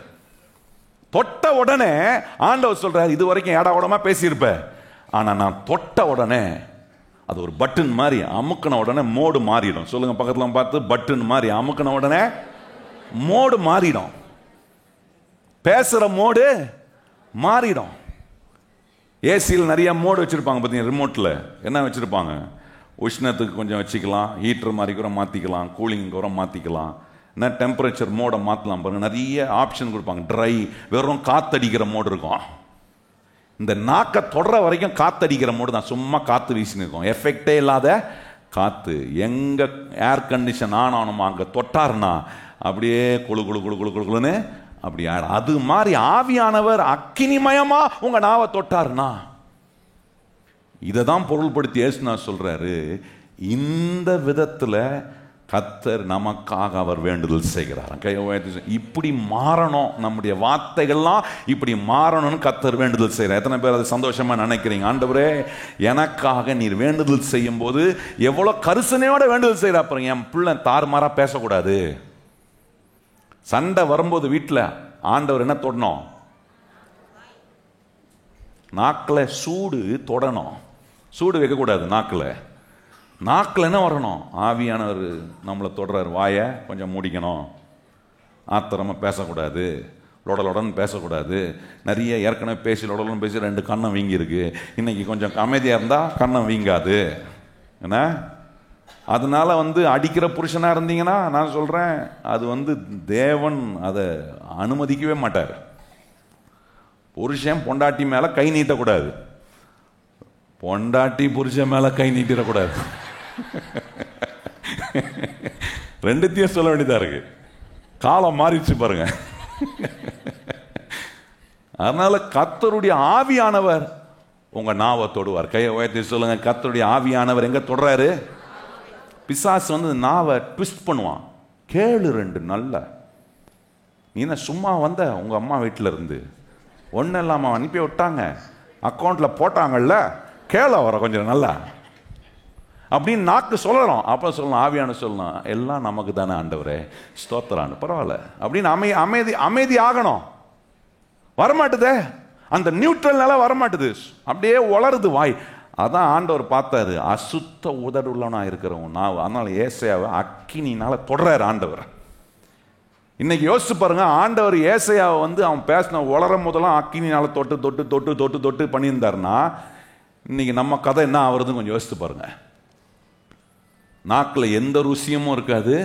தொட்ட உடனே ஆண்டவர் சொல்றாரு, இது வரைக்கும் ஏடா உடமா பேசியிருப்ப, ஆனா நான் தொட்ட உடனே அது ஒரு பட்டன் மாதிரி அமுக்கின உடனே மோடு மாறிடும். சொல்லுங்க பக்கத்துல பார்த்து, பட்டன் மாதிரி அமுக்கின உடனே மோடு மாறிடும். பேசுற மோடு மாறிடும். ஏசியில் நிறைய மோடு வச்சிருப்பாங்க பார்த்தீங்க. ரிமோட்ல என்ன வச்சிருப்பாங்க? உஷ்ணத்துக்கு கொஞ்சம் வச்சுக்கலாம், ஹீட்டர் மாதிரி கூட மாற்றிக்கலாம், கூலிங் கூட மாற்றிக்கலாம், என்ன டெம்பரேச்சர் மோடை மாற்றலாம். பாருங்க, நிறைய ஆப்ஷன் கொடுப்பாங்க. ட்ரை, வெறும் காத்தடிக்கிற மோடு இருக்கும். இந்த நாக்கை தொடர வரைக்கும் காத்தடிக்கிற மோடு தான், சும்மா காற்று வீசின்னு இருக்கும், எஃபெக்டே இல்லாத காற்று. எங்கே ஏர் கண்டிஷன் ஆன் ஆகணுமா அங்கே தொட்டார்னா அப்படியே குழு குழு குழு குழு குழுன்னு அப்படி ஆயிடும். அது மாதிரி ஆவியானவர் அக்கினிமயமா உங்க நாவை தொட்டார்னா, இதை தான் பொருள்படுத்தி ஏசுனா சொல்றாரு, இந்த விதத்தில் கர்த்தர் நமக்காக அவர் வேண்டுதல் செய்கிறார். இப்படி மாறணும், நம்முடைய வார்த்தைகள்லாம் இப்படி மாறணும்னு கர்த்தர் வேண்டுதல் செய்கிறார். எத்தனை பேர் அது சந்தோஷமா நினைக்கிறீங்க? ஆண்டவரே எனக்காக நீர் வேண்டுதல் செய்யும் போது எவ்வளவு கரிசனையோட வேண்டுதல் செய்யற. அப்புறம் என் பிள்ளை தாறுமாறா பேசக்கூடாது. சண்டை வரும்போது வீட்டில் ஆண்டவர் என்ன தொடணும்? நாக்கில் சூடு தொடணும். சூடு வைக்கக்கூடாது நாக்கில். நாக்கில் என்ன வரணும்? ஆவியானவர் நம்மளை தொடர்றாரு. வாயை கொஞ்சம் மூடிக்கணும், ஆத்திரமாக பேசக்கூடாது, லொடலொடன்னு பேசக்கூடாது. நிறைய ஏற்கனவே பேசி லொடலன்னு பேசி 2 கண்ணம் வீங்கியிருக்கு. இன்னைக்கு கொஞ்சம் அமைதியாக இருந்தால் கண்ணம் வீங்காது. என்ன அதனால அடிக்கிற புருஷனாக இருந்தீங்கன்னா நான் சொல்கிறேன், அது தேவன் அதை அனுமதிக்கவே மாட்டார். புருஷன் பொண்டாட்டி மேலே கை நீட்டக்கூடாது, பொண்டாட்டி புருஷன் மேலே கை நீட்டிடக்கூடாது. ரெண்டுத்தையும் சொல்ல வேண்டியதா இருக்கு. காலம் மாறிடுச்சு பாருங்க. அதனால கர்த்தருடைய ஆவியானவர் உங்க நாவை தொடுவார். கையை உயர்த்தி சொல்லுங்க, கர்த்தருடைய ஆவியானவர் எங்க தொடுறாரு? பிசாசு நாவை ட்விஸ்ட் பண்ணுவான். கேளு 2 நல்ல. நீ என்ன சும்மா வந்த உங்க அம்மா வீட்டில இருந்து? ஒன்றும் இல்லாம அனுப்பி விட்டாங்க, அக்கௌண்ட்ல போட்டாங்கல்ல, கேள வர கொஞ்சம் நல்லா அப்படின்னு நாக்கு சொல்லலாம். அப்ப சொல்லலாம், ஆவியான சொல்லலாம், எல்லாம் நமக்கு தானே ஆண்டவரே, ஸ்தோத்திரான்னு பரவாயில்ல அப்படின்னு அமைதி ஆகணும். வரமாட்டுதே, அந்த நியூட்ரல் நிலை வரமாட்டுது, அப்படியே வளருது வாய். அதான் ஆண்டவர் பார்த்தாரு, அசுத்த உதடுள்ளவனா இருக்கிறவன் நான். அதனால ஏசாயாவை அக்கினினால தொடர்றாரு ஆண்டவர். இன்னைக்கு யோசிச்சு பாருங்க, ஆண்டவர் ஏசாயாவை அவன் பேசின வளரும் போதெல்லாம் அக்கினினால தொட்டு தொட்டு தொட்டு தொட்டு தொட்டு பண்ணியிருந்தாருன்னா இன்னைக்கு நம்ம கதை என்ன ஆகுறதுன்னு கொஞ்சம் யோசித்து பாருங்க. நாக்கில் எந்த ருசியமும் இருக்காது.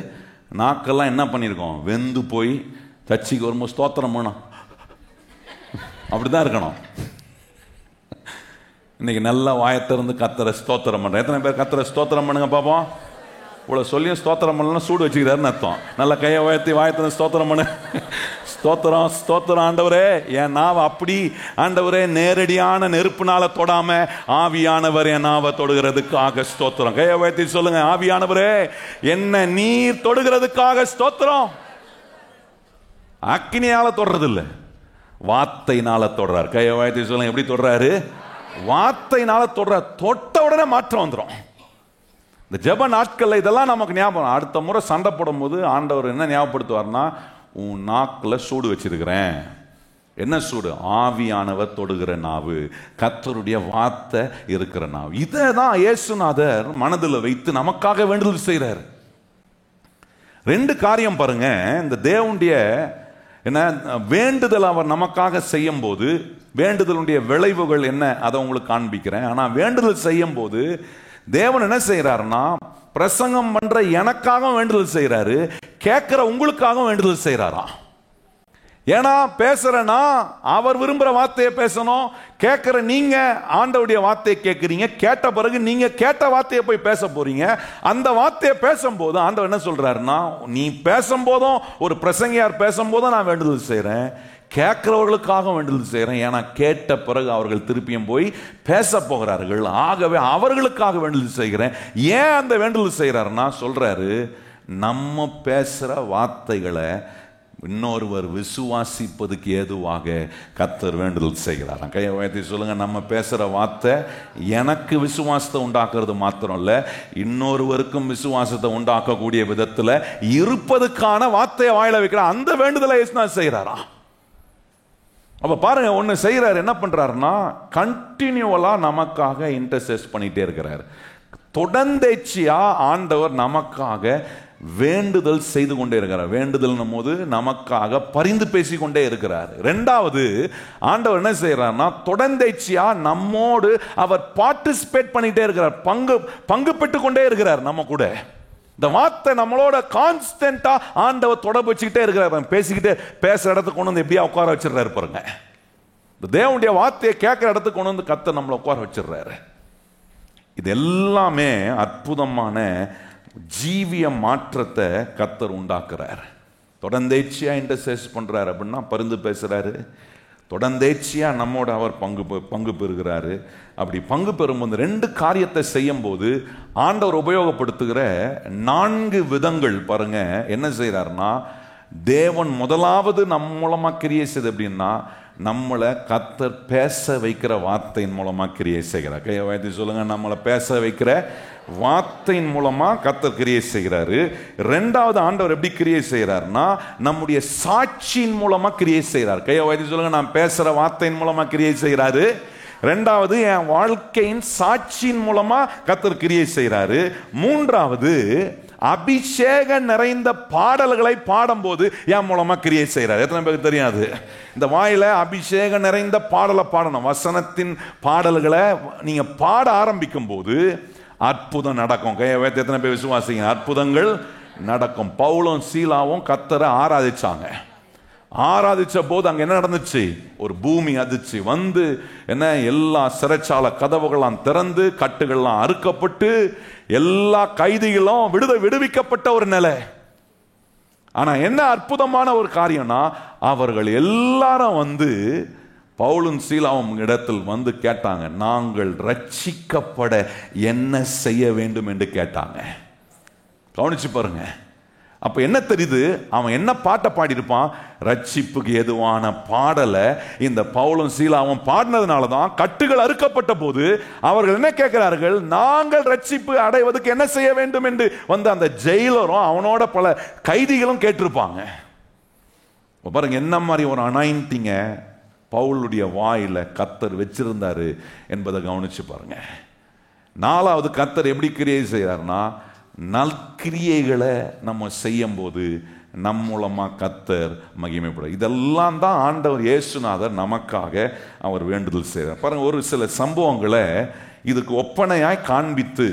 நாக்கெல்லாம் என்ன பண்ணியிருக்கோம்? வெந்து போய் தச்சிக்கு வரும்போது ஸ்தோத்திரம் வேணும், அப்படிதான் இருக்கணும். இன்னைக்கு நல்லா வாயத்திறந்து கர்த்தரை ஸ்தோத்திரம் பண்றேன். எத்தனை பேர் கர்த்தரை ஸ்தோத்திரம் பண்ணுங்க பாப்போம். இவ்வளவு சொல்லியும் ஸ்தோத்திரம் பண்ணலாம் சூடு வச்சுக்கிறாருன்னு அர்த்தம். நல்ல கையை உயர்த்தி வாயத்திறந்து ஸ்தோத்திரம் பண்ணு. ஸ்தோத்திரம் ஸ்தோத்திரம் ஆண்டவரே. என் நாவை அப்படி ஆண்டவரே நேரடியான நெருப்புனால தொடாம ஆவியானவர் என் நாவை தொடுகிறதுக்காக ஸ்தோத்திரம். கையை உயர்த்தி சொல்லுங்க, ஆவியானவரே என்ன நீர் தொடுகிறதுக்காக ஸ்தோத்திரம். அக்கினியால தொடுறது இல்ல, வார்த்தையினால தொடுறார். கையை உயர்த்தி சொல்லுங்க, எப்படி தொடுறாரு? வார்த்தையினால தொடுறார். தொட்ட உடனே மாற்றம் வந்துடும். இந்த ஜெப நாட்கள்ல இதெல்லாம் நமக்கு ஞாபகம். அடுத்த முறை சண்டை போடும் போது ஆண்டவர் என்ன ஞாபகப்படுத்துவார்னா, உன் நாக்கில் சூடு வச்சிருக்கிறேன். என்ன சூடு? ஆவியானவர் தொடுகிற நாவு, கர்த்தருடைய வார்த்தை இருக்கிற நாவு. இதை தான் இயேசுநாதர் மனதில் வைத்து நமக்காக வேண்டுதல் செய்கிறார். 2 காரியம் பாருங்க. இந்த தேவனுடைய என்ன வேண்டுதல் அவர் நமக்காக செய்யும் போது, வேண்டுதலுடைய விளைவுகள் என்ன அதை உங்களுக்கு காண்பிக்கிறேன். ஆனா வேண்டுதல் செய்யும் போது தேவன் என்ன செய்யறாருன்னா, பிரசங்கம் பண்ற எனக்காக வேண்டுதல் செய்யறாரு, கேட்கிற உங்களுக்காக வேண்டுதல் செய்யறாரா. ஏன்னா பேசுறேன்னா அவர் விரும்புற வார்த்தையை பேசணும். கேட்கிற நீங்க ஆண்டவருடைய வார்த்தையை கேட்கிறீங்க. கேட்ட பிறகு நீங்க கேட்ட வார்த்தையை போய் பேச போறீங்க. அந்த வார்த்தையை பேசும்போது ஆண்டவர் என்ன சொல்றாருன்னா, நீ பேசும்போதும் ஒரு பிரசங்கியார் பேசும்போதும் நான் வேண்டுதல் செய்யறேன், கேட்கிறவர்களுக்காக வேண்டுதல் செய்யறேன். ஏன்னா கேட்ட பிறகு அவர்கள் திருப்பியும் போய் பேச போகிறார்கள். ஆகவே அவர்களுக்காக வேண்டுதல் செய்கிறேன். ஏன் அந்த வேண்டுதல் செய்யறாருன்னா சொல்றாரு, நம்ம பேசுற வார்த்தைகளை இன்னொருவர் விசுவாசிப்பதுக்கு ஏதுவாக கர்த்தர் வேண்டுதல் செய்கிறார். கையை உயர்த்தி சொல்லுங்க, நம்ம பேசுற வார்த்தை எனக்கு விசுவாசத்தை உண்டாக்குறது மாத்திரம் இல்ல, இன்னொருவருக்கும் விசுவாசத்தை உண்டாக்கக்கூடிய விதத்துல இருப்பதுக்கான வார்த்தையை வாயில வைக்கிற அந்த வேண்டுதலை இயேசு செய்யறாரா. அப்ப பாருங்க, ஒண்ணு செய்யறாரு, என்ன பண்றாருன்னா கண்டினியூவலா நமக்காக இன்டர்செஸ் பண்ணிட்டே இருக்கிறார். தொடர்ந்தேச்சியா ஆண்டவர் நமக்காக வேண்டுதல் செய்து கொண்டே இருக்கிறார். வேண்டுதல் போது நமக்காக பரிந்து பேசிக்கொண்டே இருக்கிறார். 2வது ஆண்டவர் என்ன செய்யறார்னா, தொடர்ந்தேச்சியா நம்மோடு அவர் பார்ட்டிசிபேட் பண்ணிட்டே இருக்கிறார், பங்கு பெற்றுக் கொண்டே இருக்கிறார் நம்ம கூட. இந்த வார்த்தை நம்மளோட கான்ஸ்டன்டா ஆண்டவர் தொடர்பு வச்சுக்கிட்டே இருக்கிறார். பேசிக்கிட்டே பேசுற இடத்துக்கு கொண்டு வந்து எப்படியா உட்கார வச்சிடறாரு பாருங்க. இந்த தேவனுடைய வார்த்தையை கேட்கிற இடத்துக்கு கொண்டு வந்து கர்த்தர் நம்மளை உட்கார வச்சிடறாரு. இது எல்லாமே அற்புதமான ஜீவிய மாற்றத்தை கர்த்தர் உண்டாக்குறார். தொடர்ந்தேச்சியா இன்டர்செஸ் பண்றாரு அப்படின்னா பரிந்து பேசுறாரு, தொடர்ந்தேச்சியா நம்மோட அவர் பங்கு பெறுகிறாரு. அப்படி பங்கு பெறும்போது 2 காரியத்தை செய்யும் போது ஆண்டவர் உபயோகப்படுத்துகிற 4 விதங்கள் பாருங்க. என்ன செய்யறாருன்னா, தேவன் முதலாவது நம்ம மூலமா கிரியை செய்து அப்படின்னா, நம்மளை கர்த்தர் பேச வைக்கிற வார்த்தையின் மூலமா கிரியை செய்கிறார். கையை வைத்து சொல்லுங்க, நம்மளை பேச வைக்கிற வார்த்தையின் மூலமா கர்த்தர் கிரியை செய்கிறாரு. 2வது ஆண்டவர் எப்படி கிரியை செய்கிறார்னா, நம்முடைய சாட்சியின் மூலமா கிரியை செய்கிறார். கையை வைத்து சொல்லுங்க, நான் பேசுற வார்த்தையின் மூலமா கிரியை செய்கிறாரு. 2வது என் வாழ்க்கையின் சாட்சியின் மூலமா கர்த்தர் கிரியை செய்கிறாரு. 3வது அபிஷேக நிறைந்த பாடல்களை பாடும்போது என் மூலமா கிரியை செய்கிறார். எத்தனை பேருக்கு தெரியாது? இந்த வாயில அபிஷேக நிறைந்த பாடலை பாடணும். வசனத்தின் பாடல்களை நீங்க பாட ஆரம்பிக்கும் போது அற்புதம் நடக்கும். கையை வைத்து எத்தனை பேர் விசுவாசிங்க? அற்புதங்கள் நடக்கும். பவுலும் சீலாவும் கர்த்தரை ஆராதிச்சாங்க. ஆராதிச்ச போது அங்க என்ன நடந்துச்சு? ஒரு பூமி அதிர்ச்சி வந்து என்ன, எல்லா சிறைச்சாலை கதவுகள்லாம் திறந்து, கட்டுகள்லாம் அறுக்கப்பட்டு, எல்லா கைதிகளும் விடுவிக்கப்பட்ட ஒரு நிலை. ஆனா என்ன அற்புதமான ஒரு காரியம்னா, அவர்கள் எல்லாரும் வந்து பவுலும் சீலாவும் இடத்தில் வந்து கேட்டாங்க, நாங்கள் ரட்சிக்கப்பட என்ன செய்ய வேண்டும் என்று கேட்டாங்க. கவனிச்சு பாருங்க. அப்ப என்ன தெரியுது? அவன் என்ன பாட்டை பாடியிருப்பான்? ரட்சிப்புக்கு எதுவான பாடலை இந்த பவுலும் சீலாவும் பாடினதுனாலதான் கட்டுகள் அறுக்கப்பட்ட போது அவர்கள் என்ன கேட்கிறார்கள்? நாங்கள் ரட்சிப்பு அடைவதற்கு என்ன செய்ய வேண்டும் என்று வந்து அந்த ஜெயிலரும் அவனோட பல கைதிகளும் கேட்டிருப்பாங்க. பாருங்க என்ன மாதிரி ஒரு அனாயிண்டிங்க பவுலுடைய வாயில கர்த்தர் வச்சிருந்தாரு என்பதை கவனிச்சு பாருங்க. 4வது கர்த்தர் எப்படி கிரியை செய்யறாருன்னா, நற்கிரியைகளை நம்ம செய்யும் போது நம் மூலமா கர்த்தர் மகிமைப்படும். இதெல்லாம் தான் ஆண்டவர் இயேசுநாதர் நமக்காக அவர் வேண்டுதல் செய்கிறார். பாருங்க, ஒரு சில சம்பவங்களை இதுக்கு ஒப்பனையாய் காண்பித்து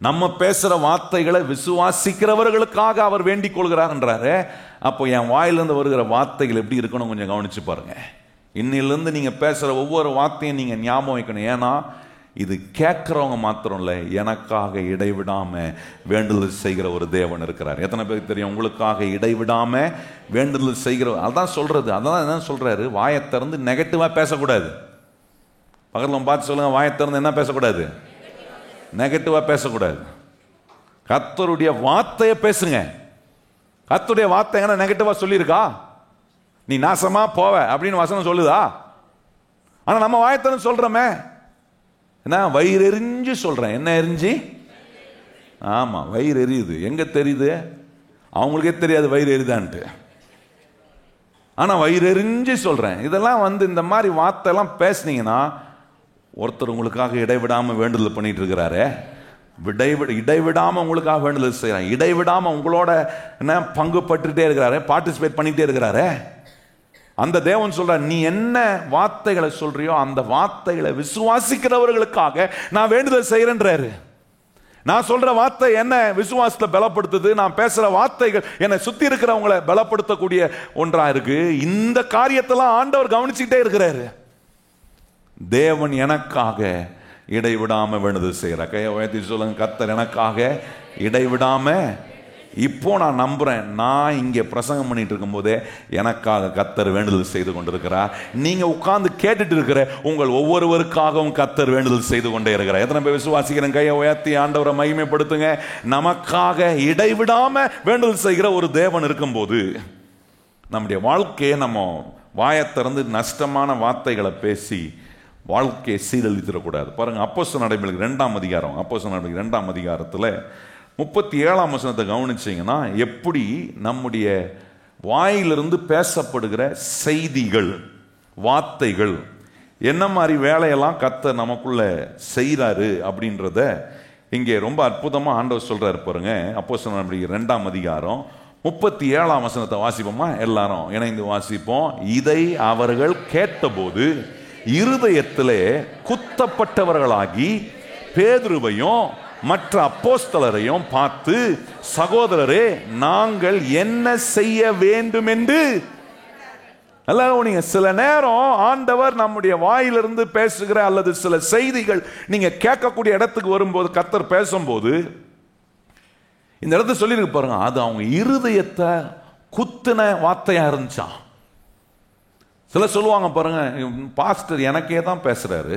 நம்ம பேசுற வார்த்தைகளை விசுவாசிக்கிறவர்களுக்காக அவர் வேண்டிக் கொள்கிறார் என்றாரு. அப்போ என் வாயிலிருந்து வருகிற வார்த்தைகள் எப்படி இருக்கணும் கொஞ்சம் கவனிச்சு பாருங்க. இன்னிலிருந்து நீங்க பேசுற ஒவ்வொரு வார்த்தையும் நீங்க ஞாபகம் வைக்கணும். ஏன்னா இது கேட்கிறவங்க மாத்திரம் இல்லை, எனக்காக இடைவிடாம வேண்டுதல் செய்கிற ஒரு தேவன் இருக்கிறார். எத்தனை பேருக்கு தெரியும்? உங்களுக்காக இடைவிடாம வேண்டுதல் செய்கிற, அதான் சொல்றது. அதான் என்ன சொல்றாரு? வாயை திறந்து நெகட்டிவா பேசக்கூடாது. பக்கத்துல பார்த்து சொல்லுங்க, வாயை திறந்து என்ன பேசக்கூடாது? நெகட்டிவா பேசக்கூடாது. கர்த்தருடைய வார்த்தையை பேசுங்க. கர்த்தருடைய வார்த்தை என்ன நெகட்டிவா சொல்லியிருக்கா? நீ நாசமா போவ அப்படின்னு வசனம் சொல்லுதா? ஆனா நம்ம வாயை திறந்து சொல்றோமே, என்ன வயிறு எரிஞ்சு சொல்றேன். என்ன எரிஞ்சு? ஆமா, வயிறு எரியுது. எங்க தெரியுது? அவங்களுக்கே தெரியாது வயிறு எரியுதான்ட்டு. ஆனா வயிறு எரிஞ்சு சொல்றேன். இதெல்லாம் வந்து இந்த மாதிரி வார்த்தை எல்லாம் பேசுனீங்கன்னா, ஒருத்தர் உங்களுக்காக இடைவிடாம வேண்டுதல் பண்ணிட்டு இருக்கிறாரு. இடைவிடாம உங்களுக்காக வேண்டுதல் செய்யறாங்க. இடைவிடாம உங்களோட என்ன பங்கு பட்டுட்டே இருக்கிறாரு, பார்ட்டிசிபேட் பண்ணிட்டே இருக்கிறாரு. அந்த தேவன் சொல்ற, நீ என்ன வார்த்தைகளை சொல்றியோ அந்த வார்த்தைகளை விசுவாசிக்கிறவர்களுக்காக நான் வேண்டுதல் செய்யறேன்றாரு. நான் சொல்ற வார்த்தை என்ன விசுவாசத்தை பலப்படுத்துது. நான் பேசுற வார்த்தைகள் என்னை சுத்தி இருக்கிறவங்களை பலப்படுத்தக்கூடிய ஒன்றா இருக்கு. இந்த காரியத்தெல்லாம் ஆண்டவர் கவனிச்சுட்டே இருக்கிறாரு. தேவன் எனக்காக இடைவிடாம வேண்டுதல் செய்யற. கையை உயர்த்தி சொல்லுங்க, கர்த்தர் எனக்காக இடைவிடாம. இப்போ நான் நம்புறேன், நான் இங்கே பிரசங்கம் பண்ணிட்டு இருக்கும் போதே எனக்காக கர்த்தர் வேண்டுதல் செய்து கொண்டிருக்கிறார். நீங்க உட்கார்ந்து கேட்டுட்டு இருக்கிற உங்கள் ஒவ்வொருவருக்காகவும் கர்த்தர் வேண்டுதல் செய்து கொண்டே இருக்கிறார். எத்தனை பேர் விசுவாசிக்கிறேன்? கையை உயர்த்தி ஆண்டவரை மகிமைப்படுத்துங்க. நமக்காக இடைவிடாம வேண்டுதல் செய்கிற ஒரு தேவன் இருக்கும்போது நம்முடைய வாழ்க்கையை நம்ம வாயை திறந்து நஷ்டமான வார்த்தைகளை பேசி வாழ்க்கையை சீரழித்திடக்கூடாது. பாருங்க, அப்போஸ்தலர் நடவடிக்கைகள் 2ஆம் அதிகாரம், அப்போஸ்தலர் நடவடிக்கைகள் 2ஆம் அதிகாரத்தில் 37ஆம் வசனத்தை கவனிச்சீங்கன்னா, எப்படி நம்முடைய வாயிலிருந்து பேசப்படுகிற செய்திகள், வார்த்தைகள் என்ன மாதிரி வேலையெல்லாம் கர்த்தர் நமக்குள்ள செய்கிறாரு அப்படின்றத இங்கே ரொம்ப அற்புதமாக ஆண்டவர் சொல்றாரு. பாருங்க, அப்போஸ்தலர் நடவடிக்கைகள் 2ஆம் அதிகாரம் 37ஆம் வசனத்தை வாசிப்போமா? எல்லாரும் இணைந்து வாசிப்போம். இதை அவர்கள் கேட்டபோது இருதயத்திலே குத்தப்பட்டவர்களாகி பேதுருவையும் மற்ற அப்போஸ்தலரையும் பார்த்து, சகோதரரே, நாங்கள் என்ன செய்ய வேண்டும் என்று. நீங்க சில நேரம் ஆண்டவர் நம்முடைய வாயிலிருந்து பேசுகிற அல்லது சில செய்திகள் நீங்க கேட்கக்கூடிய இடத்துக்கு வரும்போது, கர்த்தர் பேசும்போது இந்த இடத்துல சொல்லியிருக்கு பாருங்க, அது அவங்க இருதயத்தை குத்துன வார்த்தையா இருந்துச்சான். சில சொல்லுவாங்க பாருங்க, பாஸ்டர் எனக்கே தான் பேசுறாரு,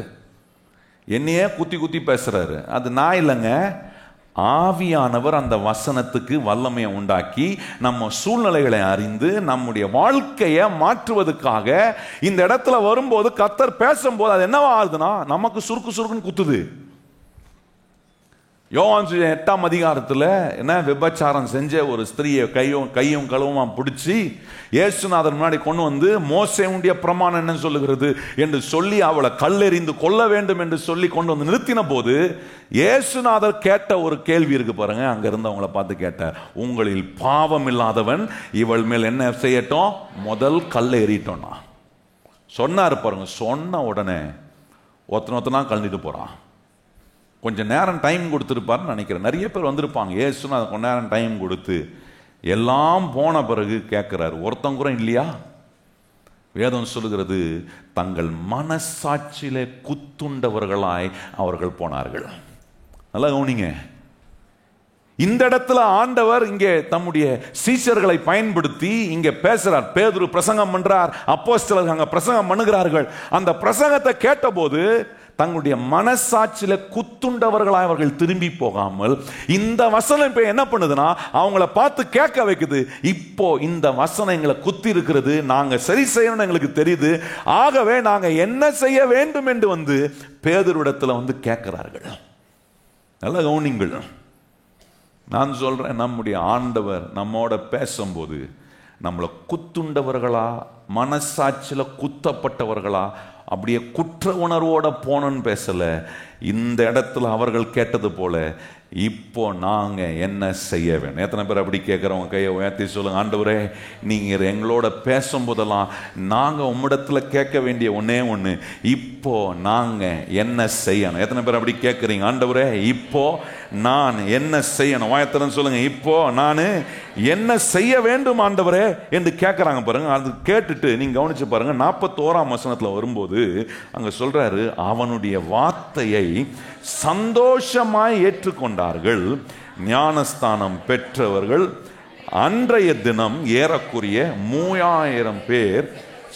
என்னையே குத்தி குத்தி பேசுறாரு. அது நான் இல்லைங்க, ஆவியானவர் அந்த வசனத்துக்கு வல்லமையை உண்டாக்கி நம்ம சூழ்நிலைகளை அறிந்து நம்முடைய வாழ்க்கையை மாற்றுவதற்காக இந்த இடத்துல வரும்போது கர்த்தர் பேசும்போது அது என்னவா ஆகுதுன்னா நமக்கு சுருக்கு சுருக்குன்னு குத்துது. யோவான் 8ஆம் அதிகாரத்தில் என்ன, விபச்சாரம் செஞ்ச ஒரு ஸ்திரியை கையும் களவுமா பிடிச்சி இயேசுநாதர் முன்னாடி கொண்டு வந்து மோசேயுடைய பிரமாணம் என்ன சொல்லுகிறது என்று சொல்லி அவளை கல்லெறிந்து கொல்ல வேண்டும் என்று சொல்லி கொண்டு வந்து நிறுத்தின போது இயேசுநாதர் கேட்ட ஒரு கேள்வி இருக்கு பாருங்க. அங்க இருந்து அவங்கள பார்த்து கேட்டார், உங்களில் பாவம் இல்லாதவன் இவள் மேல் என்ன செய்யட்டும், முதல் கல்லை எறிட்டோம்னா சொன்னார் பாருங்க. சொன்ன உடனே ஒருத்தனா கலந்துட்டு போறான். கொஞ்சம் நேரம் டைம் கொடுத்துருப்பாருன்னு நினைக்கிறேன். நிறைய பேர் வந்திருப்பாங்க, ஏசுன்னு அதை கொஞ்ச நேரம் டைம் கொடுத்து எல்லாம் போன பிறகு கேட்குறாரு, ஒருத்தங்க கூட இல்லையா? வேதம் சொல்லுகிறது, தங்கள் மனசாட்சியிலே குத்துண்டவர்களாய் அவர்கள் போனார்கள். நல்லா கவனிங்க, இந்த இடத்துல ஆண்டவர் இங்கே தம்முடைய சீஷர்களை பயன்படுத்தி இங்கே பேசுறார். பேதுரு பிரசங்கம் பண்றார், அப்போஸ்தலர்கள் அங்க பிரசங்கம் பண்ணுகிறார்கள். அந்த பிரசங்கத்தை கேட்டபோது தங்களுடைய மனசாட்சியில குத்துண்டவர்களாய் அவர்கள் திரும்பி போகாமல் இந்த வசனம் இப்ப என்ன பண்ணுதுன்னா அவங்கள பார்த்து கேட்க வைக்குது. இப்போ இந்த வசனம் எங்களை குத்தி இருக்கிறது, நாங்க சரி செய்யணும்னு எங்களுக்கு தெரியுது, ஆகவே நாங்க என்ன செய்ய வேண்டும் என்று வந்து பேதுருவிடத்துல வந்து கேட்கிறார்கள். நல்ல கவனிங்கள், நான் சொல்றேன், நம்முடைய ஆண்டவர் நம்மோட பேசும்போது நம்மளை குத்துண்டவர்களா, மனசாட்சியில குத்தப்பட்டவர்களா, அப்படியே குற்ற உணர்வோட போனோன்னு பேசல. இந்த இடத்துல அவர்கள் கேட்டது போல இப்போ நாங்க என்ன செய்ய வேண்டும்? எத்தனை பேர் அப்படி கேட்கிறவங்க கையை உயர்த்தி சொல்லுங்க, ஆண்டவரே நீங்க எங்களோட பேசும்போதெல்லாம் நாங்க உம்மிடத்துல கேட்க வேண்டிய ஒன்னே ஒண்ணு, இப்போ நாங்க என்ன செய்யணும்? எத்தனை பேர் அப்படி கேட்கறீங்க? ஆண்டவரே இப்போ நான் என்ன செய்யணும்? வாயத்திறன் சொல்லுங்க, இப்போ நான் என்ன செய்ய வேண்டும் ஆண்டவரே என்று கேட்கறாங்க பாருங்க. அது கேட்டுட்டு நீங்க கவனிச்சு பாருங்க, 41ஆம் வசனத்துல வரும்போது அங்க சொல்றாரு, அவனுடைய வார்த்தையை சந்தோஷமாய் ஏற்றுக்கொண்டார்கள். ஞானஸ்தானம் பெற்றவர்கள் அன்றைய தினம் ஏறக்குறைய 3000 பேர்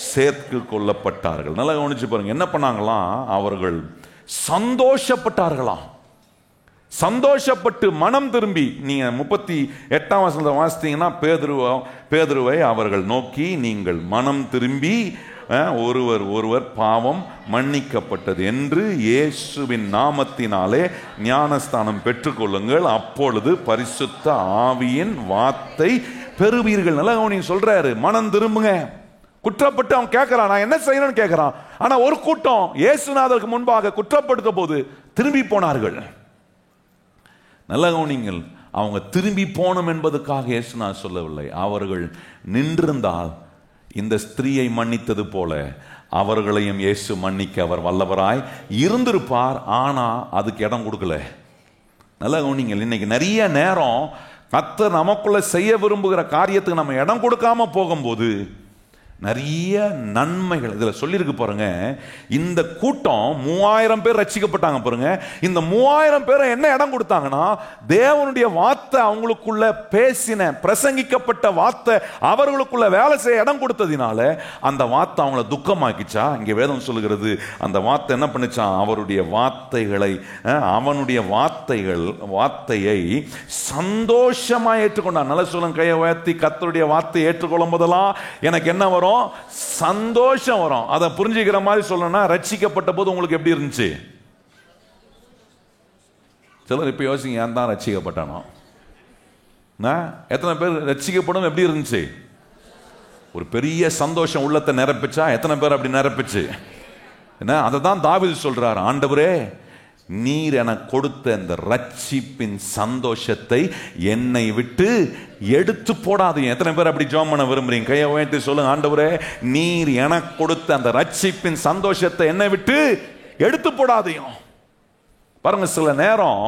சேர்த்து கொள்ளப்பட்டார்கள். நல்லா கவனிச்சு பாருங்க, என்ன பண்ணாங்களாம்? அவர்கள் சந்தோஷப்பட்டார்களாம். சந்தோஷப்பட்டு மனம் திரும்பி, நீங்க 38ஆம் வசனத்தை வாசித்தீங்கன்னா பேதுருவை அவர்கள் நோக்கி, நீங்கள் மனம் திரும்பி ஒருவர் பாவம் மன்னிக்கப்பட்டது என்று இயேசுவின் நாமத்தினாலே ஞானஸ்தானம் பெற்றுக்கொள்ளுங்கள், அப்பொழுது பரிசுத்த ஆவியின் வார்த்தை பெறுவீர்கள். நல்லா நீங்க சொல்றாரு, மனம் திரும்புங்க. குற்றப்பட்டு அவன் கேட்கிறான், நான் என்ன செய்யணும்னு கேட்கிறான். ஆனா ஒரு கூட்டம் இயேசுநாதருக்கு முன்பாக குற்றப்படுத்த போது திரும்பி போனார்கள். நல்ல கவனிங்கள், அவங்க திரும்பி போனோம் என்பதற்காக இயேசுநாதர் சொல்லவில்லை. அவர்கள் நின்றிருந்தால் இந்த ஸ்திரீயை மன்னித்தது போல அவர்களையும் இயேசு மன்னிக்க அவர் வல்லவராய் இருந்திருப்பார். ஆனா அதுக்கு இடம் கொடுக்கல. நல்ல கவனிங்கள், இன்னைக்கு நிறைய நேரம் கர்த்தர் நமக்குள்ள செய்ய விரும்புகிற காரியத்துக்கு நம்ம இடம் கொடுக்காம போகும்போது நிறைய நன்மைகள் இதுல சொல்லியிருக்கு பாருங்க. இந்த கூட்டம் 3000 பேர் ரட்சிக்கப்பட்டாங்க பாருங்க. இந்த 3000 பேரை என்ன இடம் கொடுத்தாங்கன்னா, தேவனுடைய வார்த்தை அவங்களுக்குள்ள பேசின பிரசங்கிக்கப்பட்ட வார்த்தை அவர்களுக்குள்ள வேலை செய்ய இடம் கொடுத்ததினால அந்த வார்த்தை அவங்கள துக்கமாக்கிச்சா? இங்க வேதம் சொல்லுகிறது, அந்த வார்த்தை என்ன பண்ணுச்சான்? அவருடைய வார்த்தைகளை, அவனுடைய வார்த்தையை சந்தோஷமா ஏற்றுக்கொண்டான். நல்ல சொல்லுங்க, கையை உயர்த்தி, கர்த்தருடைய வார்த்தையை ஏற்றுக்கொள்ளும் போதெல்லாம் எனக்கு என்ன வரும்? சந்தோஷம் வரும். அதை புரிஞ்சுக்கிற மாதிரி சொல்லணும்னா, ரட்சிக்கப்பட்ட போது உங்களுக்கு எப்படி இருந்துச்சு? சிலர் இப்ப யோசிங்க, ஏன் தான் ரட்சிக்கப்பட்டானோ? எத்தனை பேர் ரட்சிக்கப்படும் எப்படி இருந்துச்சு? ஒரு பெரிய சந்தோஷம் உள்ளத்தை நிரப்பிச்சா? எத்தனை பேர் அப்படி நிரப்பிச்சு? என்ன, அதை தான் தாவீது சொல்றார், ஆண்டவரே நீர் எனக்கு கொடுத்த இந்த ரட்சிப்பின் சந்தோஷத்தை என்னை விட்டு எடுத்து போடாதீங்க. எத்தனை பேர் அப்படி ஜெபம் பண்ண விரும்புறீங்க? கையை உயர்த்தி சொல்லுங்க, ஆண்டவரே நீர் எனக்கு கொடுத்த அந்த ரட்சிப்பின் சந்தோஷத்தை என்னை விட்டு எடுத்து போடாதீங்க. பாருங்க, சில நேரம்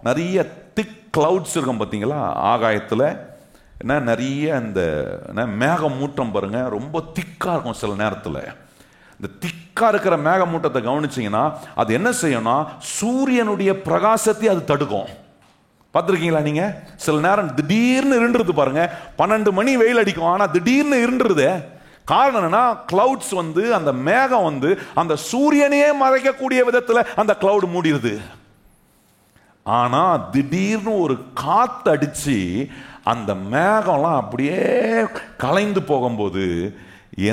நிறைய திக் கிளவுட்ஸ் இருக்கும் பார்த்தீங்களா ஆகாயத்தில். என்ன, நிறைய இந்த மேகமூட்டம் பாருங்க, ரொம்ப திக்கா இருக்கும். சில நேரத்தில் இந்த திக்கா இருக்கிற மேகமூட்டத்தை கவனிச்சீங்கன்னா அது என்ன செய்யும்னா, சூரியனுடைய பிரகாசத்தை அது தடுக்கும். பார்த்துருக்கீங்களா நீங்க? சில நேரம் திடீர்னு இருண்டுருது பாருங்க, 12 மணி வெயில் அடிக்கும், ஆனா திடீர்னு இருண்டுருது. காரணம் என்னன்னா, கிளவுட்ஸ் வந்து, அந்த மேகம் வந்து அந்த சூரியனையே மறைக்கக்கூடிய விதத்துல அந்த கிளவுட் மூடிடுது. ஆனா திடீர்னு ஒரு காத்து அடிச்சு அந்த மேகம்லாம் அப்படியே கலைந்து போகும்போது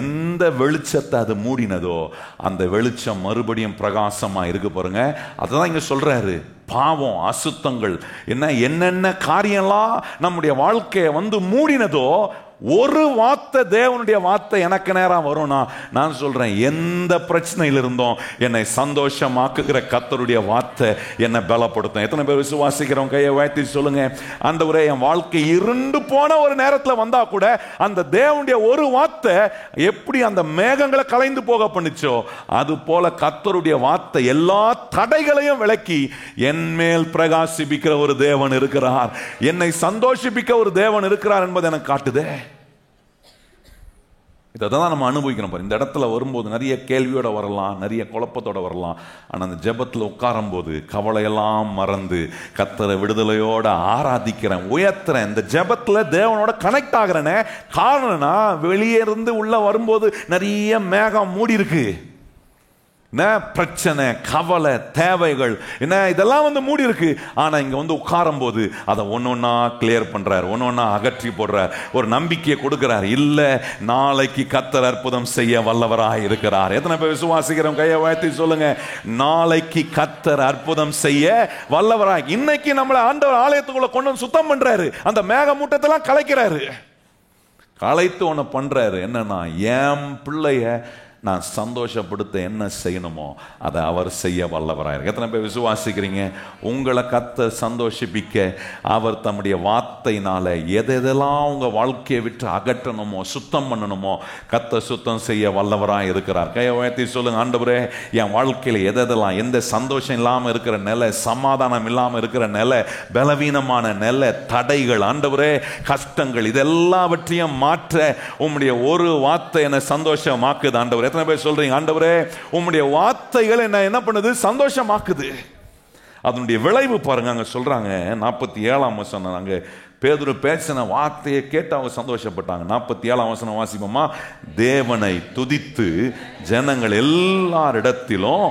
எந்த வெளிச்சத்தை அது மூடினதோ அந்த வெளிச்சம் மறுபடியும் பிரகாசமா இருக்கு பாருங்க. அதுதான் இங்க சொல்றாரு, பாவம், அசுத்தங்கள், என்னென்ன காரியம்லாம் நம்முடைய வாழ்க்கையை வந்து மூடினதோ, ஒரு வார்த்தை, தேவனுடைய வார்த்தை எனக்கு நேரம் வரும்னா, நான் சொல்றேன், எந்த பிரச்சனையில் இருந்தோம் என்னை சந்தோஷமாக்குகிற கர்த்தருடைய வார்த்தை என்னை பலப்படுத்தும். எத்தனை பேர் விசுவாசிக்கிறோம்? கையை உயர்த்தி சொல்லுங்க. ஆண்டவரே, என் வாழ்க்கை இருண்டு போன ஒரு நேரத்தில் வந்தா கூட அந்த தேவனுடைய ஒரு வார்த்தை எப்படி அந்த மேகங்களை கலைந்து போக பண்ணுச்சோ, அது போல கர்த்தருடைய வார்த்தை எல்லா தடைகளையும் விலக்கி என் மேல் பிரகாசிப்பிக்கிற ஒரு தேவன் இருக்கிறார், என்னை சந்தோஷிப்பிக்க ஒரு தேவன் இருக்கிறார் என்பதை எனக்கு காட்டுதே. இதை தான் நம்ம அனுபவிக்கிறோம். இந்த இடத்துல வரும்போது நிறைய கேள்வியோட வரலாம், நிறைய குழப்பத்தோட வரலாம். ஆனால் அந்த ஜெபத்தில் உட்காரும் போது கவலையெல்லாம் மறந்து கர்த்தரை விடுதலையோட ஆராதிக்கிறேன், உயர்த்துறேன், இந்த ஜெபத்தில் தேவனோட கனெக்ட் ஆகிறேனே. காரணம்னா, வெளியே இருந்து உள்ள வரும்போது நிறைய மேகம் மூடி இருக்கு, பிரச்சனை, கவலை, தேவைகள், இதெல்லாம் வந்து மூடி இருக்கு. ஆனா இங்க வந்து உட்காரும் போது அதை ஒன்னொன்னா கிளியர் பண்றார், ஒன்னொன்னா அகற்றி போடுறார், ஒரு நம்பிக்கையை கொடுக்கிறார். இல்ல, நாளைக்கு கர்த்தர் அற்புதம் செய்ய வல்லவராய் இருக்கிறார். எத்தனை பேர் விசுவாசிக்கிறோம்? கையை உயர்த்தி சொல்லுங்க. நாளைக்கு கர்த்தர் அற்புதம் செய்ய வல்லவராய். இன்னைக்கு நம்மளை ஆண்டவர் ஆலயத்துக்குள்ள கொண்டு வந்து சுத்தம் பண்றாரு, அந்த மேகமூட்டத்தெல்லாம் கலைக்கிறாரு, கலைத்து ஒன்று பண்றாரு. என்னன்னா, என் பிள்ளைய நான் சந்தோஷப்படுத்த என்ன செய்யணுமோ அதை அவர் செய்ய வல்லவராக. எத்தனை பேர் விசுவாசிக்கிறீங்க? உங்களை கர்த்தர் சந்தோஷிப்பிக்க அவர் தம்முடைய வார்த்தையினால எதெல்லாம் உங்க வாழ்க்கையை விட்டு அகற்றணுமோ, சுத்தம் பண்ணணுமோ, கர்த்தர் சுத்தம் செய்ய வல்லவராக இருக்கிறார். கையை உயர்த்தி சொல்லுங்க, ஆண்டவரே, என் வாழ்க்கையில் எதெல்லாம், எந்த சந்தோஷம் இல்லாமல் இருக்கிற நிலை, சமாதானம் இல்லாமல் இருக்கிற நிலை, பலவீனமான நிலை, தடைகள், ஆண்டவரே, கஷ்டங்கள், இதெல்லாவற்றையும் மாற்ற உம்முடைய ஒரு வார்த்தை என்னை சந்தோஷமாக்குது. ஆண்டவரே, எத்தனை பேர் சொல்றீங்க, ஆண்டவரே, உம்முடைய வார்த்தைகள் என்ன பண்ணுது? சந்தோஷமாக்குது. அதனுடைய விளைவு பாருங்க. அங்க சொல்றாங்க 47ஆம் வசனம், அங்க பேதுரு பேசின வார்த்தையை கேட்டு அவங்க சந்தோஷப்பட்டாங்க. 47ஆம் வசனம் வாசிப்போமா? தேவனை துதித்து ஜனங்கள் எல்லாரிடத்திலும்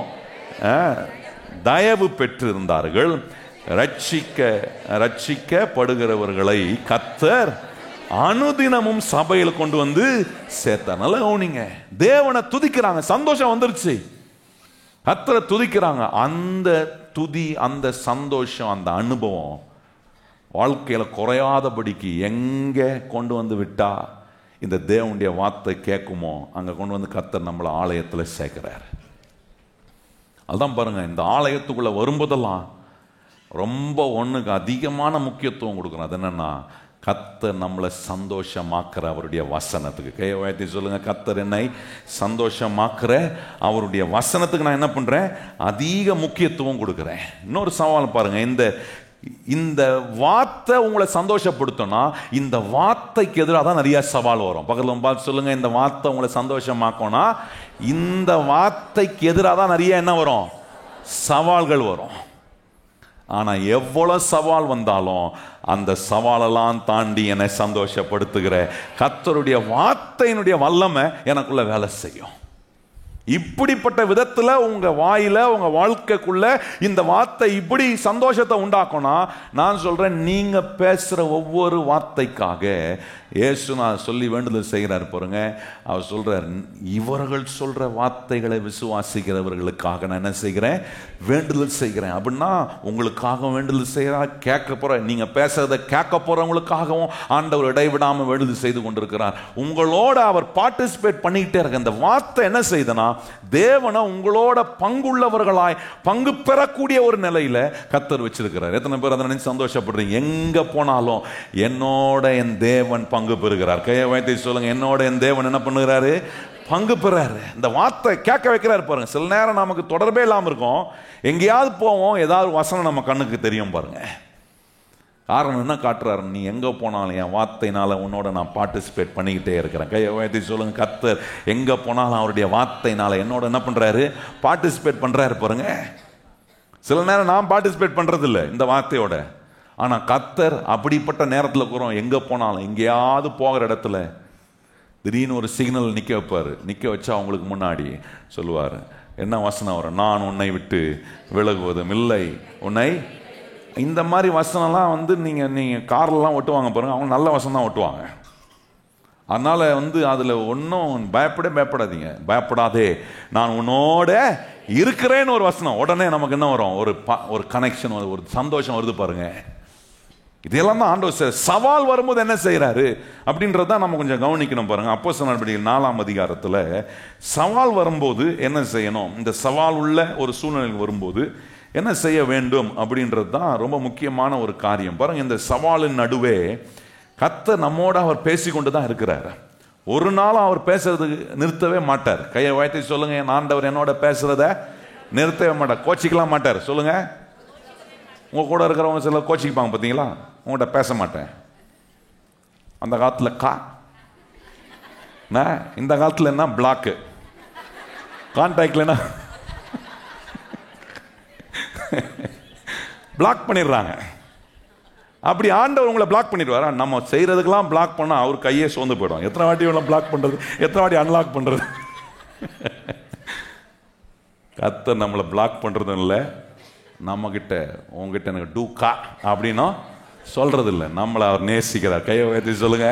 தயவு பெற்றிருந்தார்கள், ரட்சிக்கப்படுகிறவர்களை கர்த்தர் அனுதினமும் சபையில் கொண்டு வந்து சேர்த்தார். நல்ல கவனிங்க, தேவனை துதிக்கிறாங்க, சந்தோஷம் வந்துருச்சு, கர்த்தரை துதிக்கிறாங்க. அந்த துதி, அந்த சந்தோஷம், அந்த அனுபவம் வாழ்க்கையில குறையாதபடிக்கு எங்க கொண்டு வந்து விட்டா இந்த தேவனுடைய வார்த்தை கேட்குமோ அங்க கொண்டு வந்து கர்த்தர் நம்மளை ஆலயத்தில் சேர்க்கிறார். அதுதான் பாருங்க, இந்த ஆலயத்துக்குள்ள வரும்போதெல்லாம் ரொம்ப ஒண்ணுக்கு அதிகமான முக்கியத்துவம் கொடுக்கணும். அது என்னன்னா, கர்த்தர் நம்மளை சந்தோஷமாக்குற அவருடைய வசனத்துக்கு. கையை உயர்த்தி சொல்லுங்க, கர்த்தர் என்னை சந்தோஷமாக்குற அவருடைய வசனத்துக்கு நான் என்ன பண்றேன்? அதிக முக்கியத்துவம் கொடுக்கிறேன். இன்னொரு சவால் பாருங்க, இந்த வார்த்தை உங்களை சந்தோஷப்படுத்தணும்னா இந்த வார்த்தைக்கு எதிராக தான் நிறைய சவால் வரும். பக்கத்துல பார்த்து சொல்லுங்க, இந்த வார்த்தை உங்களை சந்தோஷமாக்கணும்னா இந்த வார்த்தைக்கு எதிராக தான் நிறைய என்ன வரும்? சவால்கள் வரும். ஆனா எவ்வளவு சவால் வந்தாலும் அந்த சவாலெல்லாம் தாண்டி என்னை சந்தோஷப்படுத்துகிற கர்த்தருடைய வார்த்தையினுடைய வல்லமை எனக்குள்ள வேலை செய்யும். இப்படிப்பட்ட விதத்துல உங்க வாயில, உங்க வாழ்க்கைக்குள்ள இந்த வார்த்தை இப்படி சந்தோஷத்தை உண்டாக்கணும். நான் சொல்றேன், நீங்க பேசுற ஒவ்வொரு வார்த்தைக்காக இயேசு நான் சொல்லி வேண்டுதல் செய்கிறார் பாருங்க. அவர் சொல்றார், இவர்கள் சொல்ற வார்த்தைகளை விசுவாசிக்கிறவர்களுக்காக நான் என்ன செய்கிறேன்? வேண்டுதல் செய்கிறேன். அப்படின்னா உங்களுக்காக வேண்டுதல் செய்கிறார், கேட்க போற, நீங்க பேசுறதை கேட்க போறவங்களுக்காகவும் ஆண்டவர் இடைவிடாம வேண்டுதல் செய்து கொண்டிருக்கிறார். உங்களோட அவர் பார்ட்டிசிபேட் பண்ணிக்கிட்டே இருக்க. இந்த வார்த்தை என்ன செய்தனா, தேவனை உங்களோட பங்குள்ளவர்களாய், பங்கு பெறக்கூடிய ஒரு நிலையில கர்த்தர் வச்சிருக்கிறார். எத்தனை பேர் அதை நினைச்சு சந்தோஷப்படுறீங்க? எங்க போனாலும் என்னோட என் தேவன் பங்கு பெறுகிறார். கையை வைத்து சொல்லுங்க, என்னோட என் தேவன் என்ன பண்ணுகிறாரு? பங்கு பெறாரு. இந்த வார்த்தை கேட்க வைக்கிறாரு பாருங்க. சில நேரம் நமக்கு தொடர்பே இல்லாம இருக்கும், எங்கேயாவது போவோம், ஏதாவது வசனம் நம்ம கண்ணுக்கு தெரியும் பாருங்க. காரணம் என்ன காட்டுறாரு? நீ எங்க போனாலும் என் வார்த்தையினால உன்னோட நான் பார்ட்டிசிபேட் பண்ணிக்கிட்டே இருக்கிறேன். கையை உயர்த்தி சொல்லுங்க, கர்த்தர் எங்க போனாலும் அவருடைய வார்த்தையினால என்னோட என்ன பண்றாரு? பார்ட்டிசிபேட் பண்றாரு பாருங்க. சில நேரம் நான் பார்ட்டிசிபேட் பண்றது இல்லை இந்த வார்த்தையோட, ஆனா கர்த்தர் அப்படிப்பட்ட நேரத்தில் கூறோம், எங்க போனாலும், எங்கேயாவது போகிற இடத்துல திடீர்னு ஒரு சிக்னல் நிற்க வைப்பார். நிற்க வச்சா அவங்களுக்கு முன்னாடி சொல்லுவார், என்ன வசனம் வரும்? நான் உன்னை விட்டு விலகுவதும் இல்லை உன்னை. இந்த மாதிரி வசனம்லாம் வந்து நீங்கள் கார்லாம் ஓட்டுவாங்க பாருங்கள், அவங்க நல்ல வசனம் தான் ஓட்டுவாங்க. அதனால் வந்து அதில் ஒன்றும் பயப்படாதீங்க. பயப்படாதே நான் உன்னோட இருக்கிறேன்னு ஒரு வசனம், உடனே நமக்கு என்ன வரும்? ஒரு கனெக்ஷன், ஒரு சந்தோஷம் வருது பாருங்க. இதெல்லாம் தான் ஆண்டவர் சவால் வரும்போது என்ன செய்யறாரு அப்படின்றத நம்ம கொஞ்சம் கவனிக்கணும் பாருங்க. அப்போஸ்தலர் நடவடிக்கைகள் 4ஆம் அதிகாரத்தில் சவால் வரும்போது என்ன செய்யணும், இந்த சவால் உள்ள ஒரு சூழ்நிலை வரும்போது என்ன செய்ய வேண்டும் அப்படின்றது தான் ரொம்ப முக்கியமான ஒரு காரியம் பாருங்க. இந்த சவாலின் நடுவே கர்த்தர் நம்மோட அவர் பேசிக்கொண்டு தான் இருக்கிறார். ஒரு நாள் அவர் பேசுறதுக்கு நிறுத்தவே மாட்டார். கையை உயர்த்தி சொல்லுங்க, என் ஆண்டவர் என்னோட பேசுறத நிறுத்தவே மாட்டார், கோச்சிக்கலாம் மாட்டார். சொல்லுங்க. உங்க கூட இருக்கிறவங்க சில கோச்சிப்பாங்க பார்த்தீங்களா, உங்கள்கிட்ட பேச மாட்டேன். அந்த காலத்தில் இந்த காலத்தில் என்ன பிளாக்கு கான்டாக்ட்லன்னா பிளாக் பண்ணிடுறாங்க. அப்படி ஆண்டவர் உங்களை பிளாக் பண்ணிடுவாரா? நம்ம செய்யறதுக்கெல்லாம் பிளாக் பண்ணா அவர் கையே சோர்ந்து போயிடும். எத்தனை வாட்டி பிளாக் பண்றது, எத்தனை வாட்டி அன்லாக் பண்றது. கர்த்தர் நம்மளை பிளாக் பண்றதும் இல்லை, நம்ம கிட்ட உங்ககிட்ட எனக்கு டூக்கா அப்படின்னா சொல்றது இல்லை. நம்மளை அவர் நேசிக்கிறார். கையை உயர்த்தி சொல்லுங்க,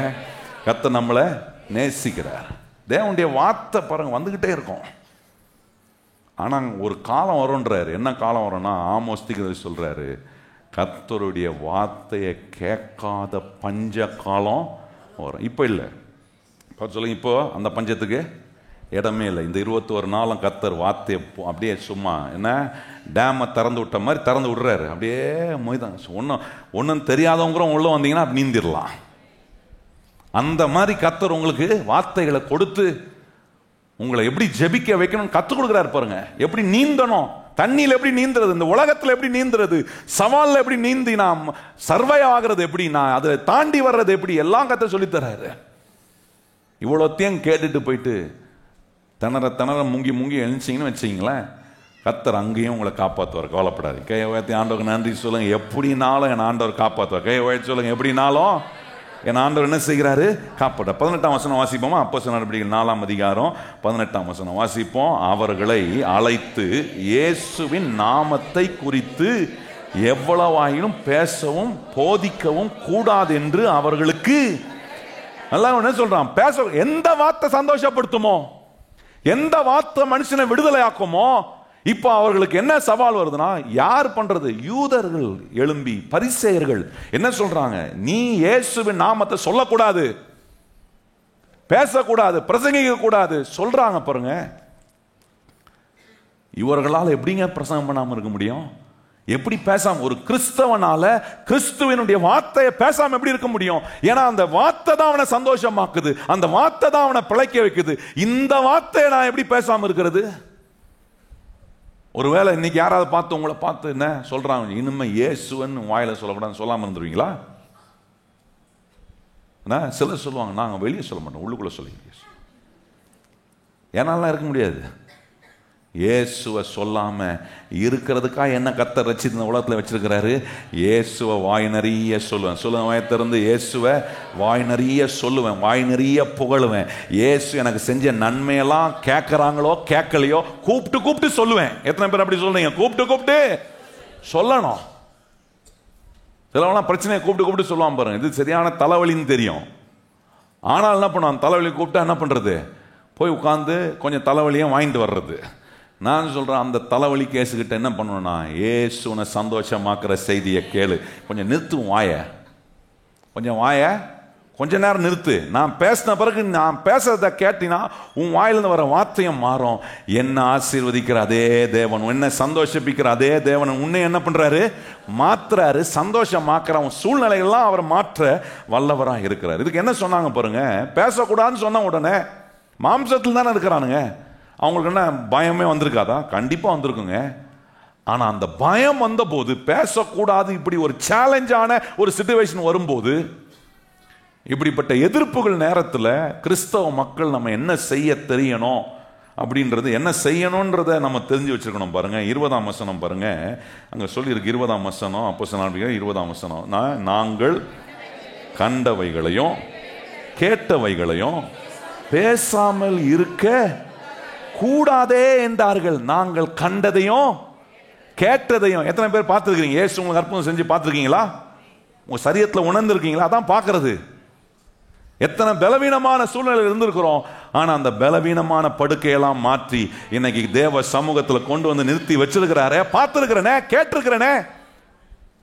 கர்த்தர் நம்மளை நேசிக்கிறார். தேவனுடைய வார்த்தை பாருங்க வந்துகிட்டே இருக்கும். ஆனா ஒரு காலம் வரும்ன்றாரு. என்ன காலம் வரும்னா, ஆமோஸ் தீர்க்கதரிசி சொல்றாரு, கர்த்தருடைய வார்த்தையை கேட்காத பஞ்ச காலம் வரும். இப்போ இல்லை, சொல்லுங்க, இப்போ அந்த பஞ்சத்துக்கு இடமே இல்லை. இந்த 21 நாளும் கர்த்தர் வார்த்தையை அப்படியே சும்மா என்ன டேமை திறந்து விட்ட மாதிரி திறந்து விடுறாரு. அப்படியே மொய்தான். ஒன்றும் தெரியாதவங்க உள்ள வந்தீங்கன்னா அப்படி நீந்திரலாம். அந்த மாதிரி கர்த்தர் உங்களுக்கு வார்த்தைகளை கொடுத்து உங்களை எப்படி ஜெபிக்க வைக்கணும் கற்றுக் கொடுக்குறாரு பாருங்க. எப்படி நீந்தணும், தண்ணியில் எப்படி நீந்துறது, இந்த உலகத்தில் எப்படி நீந்துறது, சவாலில் எப்படி நீந்தி நாம் சர்வை ஆகிறது எப்படி, நான் அதை தாண்டி வர்றது எப்படி, எல்லாம் கர்த்தர் சொல்லித்தராரு. இவ்வளோத்தையும் கேட்டுட்டு போயிட்டு திணற முங்கி எழுச்சிங்கன்னு வச்சிங்களேன், கர்த்தர் அங்கேயும் உங்களை காப்பாற்றுவார். கவலைப்படாது. கையை உயர்த்தி ஆண்டவருக்கு நன்றி சொல்லுங்க. எப்படினாலும் என் ஆண்டவர் காப்பாற்றுவார். கையை உயர்த்தி சொல்லுங்க, எப்படினாலும் என் ஆண்டவர் என்ன செய்கிறாரு, காப்பாற்ற. 18ஆம் வசனம் வாசிப்போமா? அப்போஸ்தலர் நடவடிக்கைகள் 4ஆம் அதிகாரம் 18ஆம் வசனம் வாசிப்போம். அவர்களை அழைத்து இயேசுவின் நாமத்தை குறித்து எவ்வளவாயினும் பேசவும் போதிக்கவும் கூடாது என்று அவர்களுக்கு. நல்லா என்ன சொல்றான், பேச. எந்த வார்த்தை சந்தோஷப்படுத்துமோ, எந்த வார்த்தை மனுஷனை விடுதலை ஆக்குமோ, இப்போ அவர்களுக்கு என்ன சவால் வருதுன்னா, யார் பண்றது? யூதர்கள் எழும்பி பரிசேயர்கள் என்ன சொல்றாங்க, நீ இயேசுவின் நாமத்தை சொல்லக்கூடாது, பேசக்கூடாது, பிரசங்கிக்க கூடாது சொல்றாங்க பாருங்க. இவர்களால் எப்படிங்க பிரசங்கம் பண்ணாம இருக்க முடியும்? எப்படி பேசாம, ஒரு கிறிஸ்தவனால கிறிஸ்துவனுடைய வார்த்தையை பேசாம எப்படி இருக்க முடியும்? ஏன்னா அந்த வார்த்தை தான் அவனை சந்தோஷமாக்குது, அந்த வார்த்தை தான் அவனை பிழைக்க வைக்குது. இந்த வார்த்தையை நான் எப்படி பேசாம இருக்கிறது? ஒருவேளை இன்னைக்கு யாராவது பார்த்து உங்களை பார்த்து என்ன சொல்றாங்க, இனிமே இயேசுன்னு வாயில சொல்லக்கூடாதுன்னு சொல்லாம இருந்துருவீங்களா? சிலர் சொல்லுவாங்க, நாங்கள் வெளியே சொல்ல மாட்டோம், உள்ளுக்குள்ள சொல்லிங்க. ஏன்னாலாம் இருக்க முடியாது. இயேசுவை சொல்லாம இருக்கிறதுக்கா என்ன கர்த்தர் ரட்சித்து இந்த உலகத்தில் வச்சிருக்கிறாரு? இயேசுவை வாய் நிறைய சொல்லுவேன். சொல்லுவேன், வாய் திறந்து இயேசுவை வாய் நிறைய சொல்லுவேன், வாய் நிறைய புகழுவேன். இயேசு எனக்கு செஞ்ச நன்மையெல்லாம் கேட்கறாங்களோ கேட்கலையோ கூப்பிட்டு சொல்லுவேன். எத்தனை பேர் அப்படி சொல்றீங்க? கூப்பிட்டு சொல்லணும். சிலவெல்லாம் பிரச்சனையை கூப்பிட்டு சொல்லுவான் பாருங்க, இது சரியான தலைவலின்னு தெரியும். ஆனால் என்ன பண்ணுவான், தலைவலி கூப்பிட்டா என்ன பண்றது, போய் உட்காந்து கொஞ்சம் தலைவலியும் வாங்கிட்டு வர்றது. நான் சொல்றேன், அந்த தலைவலி கேஸுக்கிட்ட என்ன பண்ணணும்னா, இயேசுனை சந்தோஷமாக்குற செய்தியை கேளு. கொஞ்சம் நிறுத்தும் வாய, கொஞ்ச நேரம் நிறுத்து. நான் பேசின பிறகு நான் பேசுறத கேட்டினா உன் வாயிலிருந்து வர வார்த்தையும் மாறும். என்ன ஆசீர்வதிக்கிற அதே தேவன், என்ன சந்தோஷிப்பிக்கிற அதே தேவன் உன்னை என்ன பண்றாரு, மாத்துறாரு, சந்தோஷமாக்குற உன் சூழ்நிலைகள்லாம் அவர் மாற்ற வல்லவராக இருக்கிறார். இதுக்கு என்ன சொன்னாங்க பாருங்க, பேசக்கூடாதுன்னு சொன்ன உடனே மாம்சத்தில் தானே இருக்கிறானுங்க, அவங்களுக்கு என்ன பயமே வந்திருக்காதா? கண்டிப்பா வந்திருக்குங்க. ஆனா அந்த பயம் வந்த போது, பேசக்கூடாது இப்படி ஒரு சேலஞ்சான ஒரு சிச்சுவேஷன் வரும்போது, இப்படிப்பட்ட எதிர்ப்புகள் நேரத்தில் கிறிஸ்தவ மக்கள் நம்ம என்ன செய்ய தெரியணும் அப்படின்றது, என்ன செய்யணும்ன்றத நம்ம தெரிஞ்சு வச்சிருக்கணும். பாருங்க 20ஆம் வசனம் பாருங்க, அங்க சொல்லியிருக்கு. 20ஆம் வசனம், அப்போஸ்தலர் 20ஆம் வசனம், நாங்கள் கண்டவைகளையும் கேட்டவைகளையும் பேசாமல் இருக்க கூடாதே என்றார்கள். நாங்கள் கண்டதையும் கேட்டதையும். எத்தனை பேர் பார்த்துருக்கீங்க? இயேசு உங்களுக்கு அற்புதம் செஞ்சு பார்த்துருக்கீங்களா? உங்க சரீரத்தில் உணர்ந்திருக்கீங்களா? அதான் பார்க்கறது. எத்தனை பலவீனமான சூழ்நிலையில் இருந்திருக்கிறோம். ஆனா அந்த பலவீனமான படுக்கையெல்லாம் மாற்றி இன்னைக்கு தேவ சமூகத்தில் கொண்டு வந்து நிறுத்தி வச்சிருக்கிறாரே. பார்த்திருக்கிறேனே, கேட்டிருக்கிறேனே.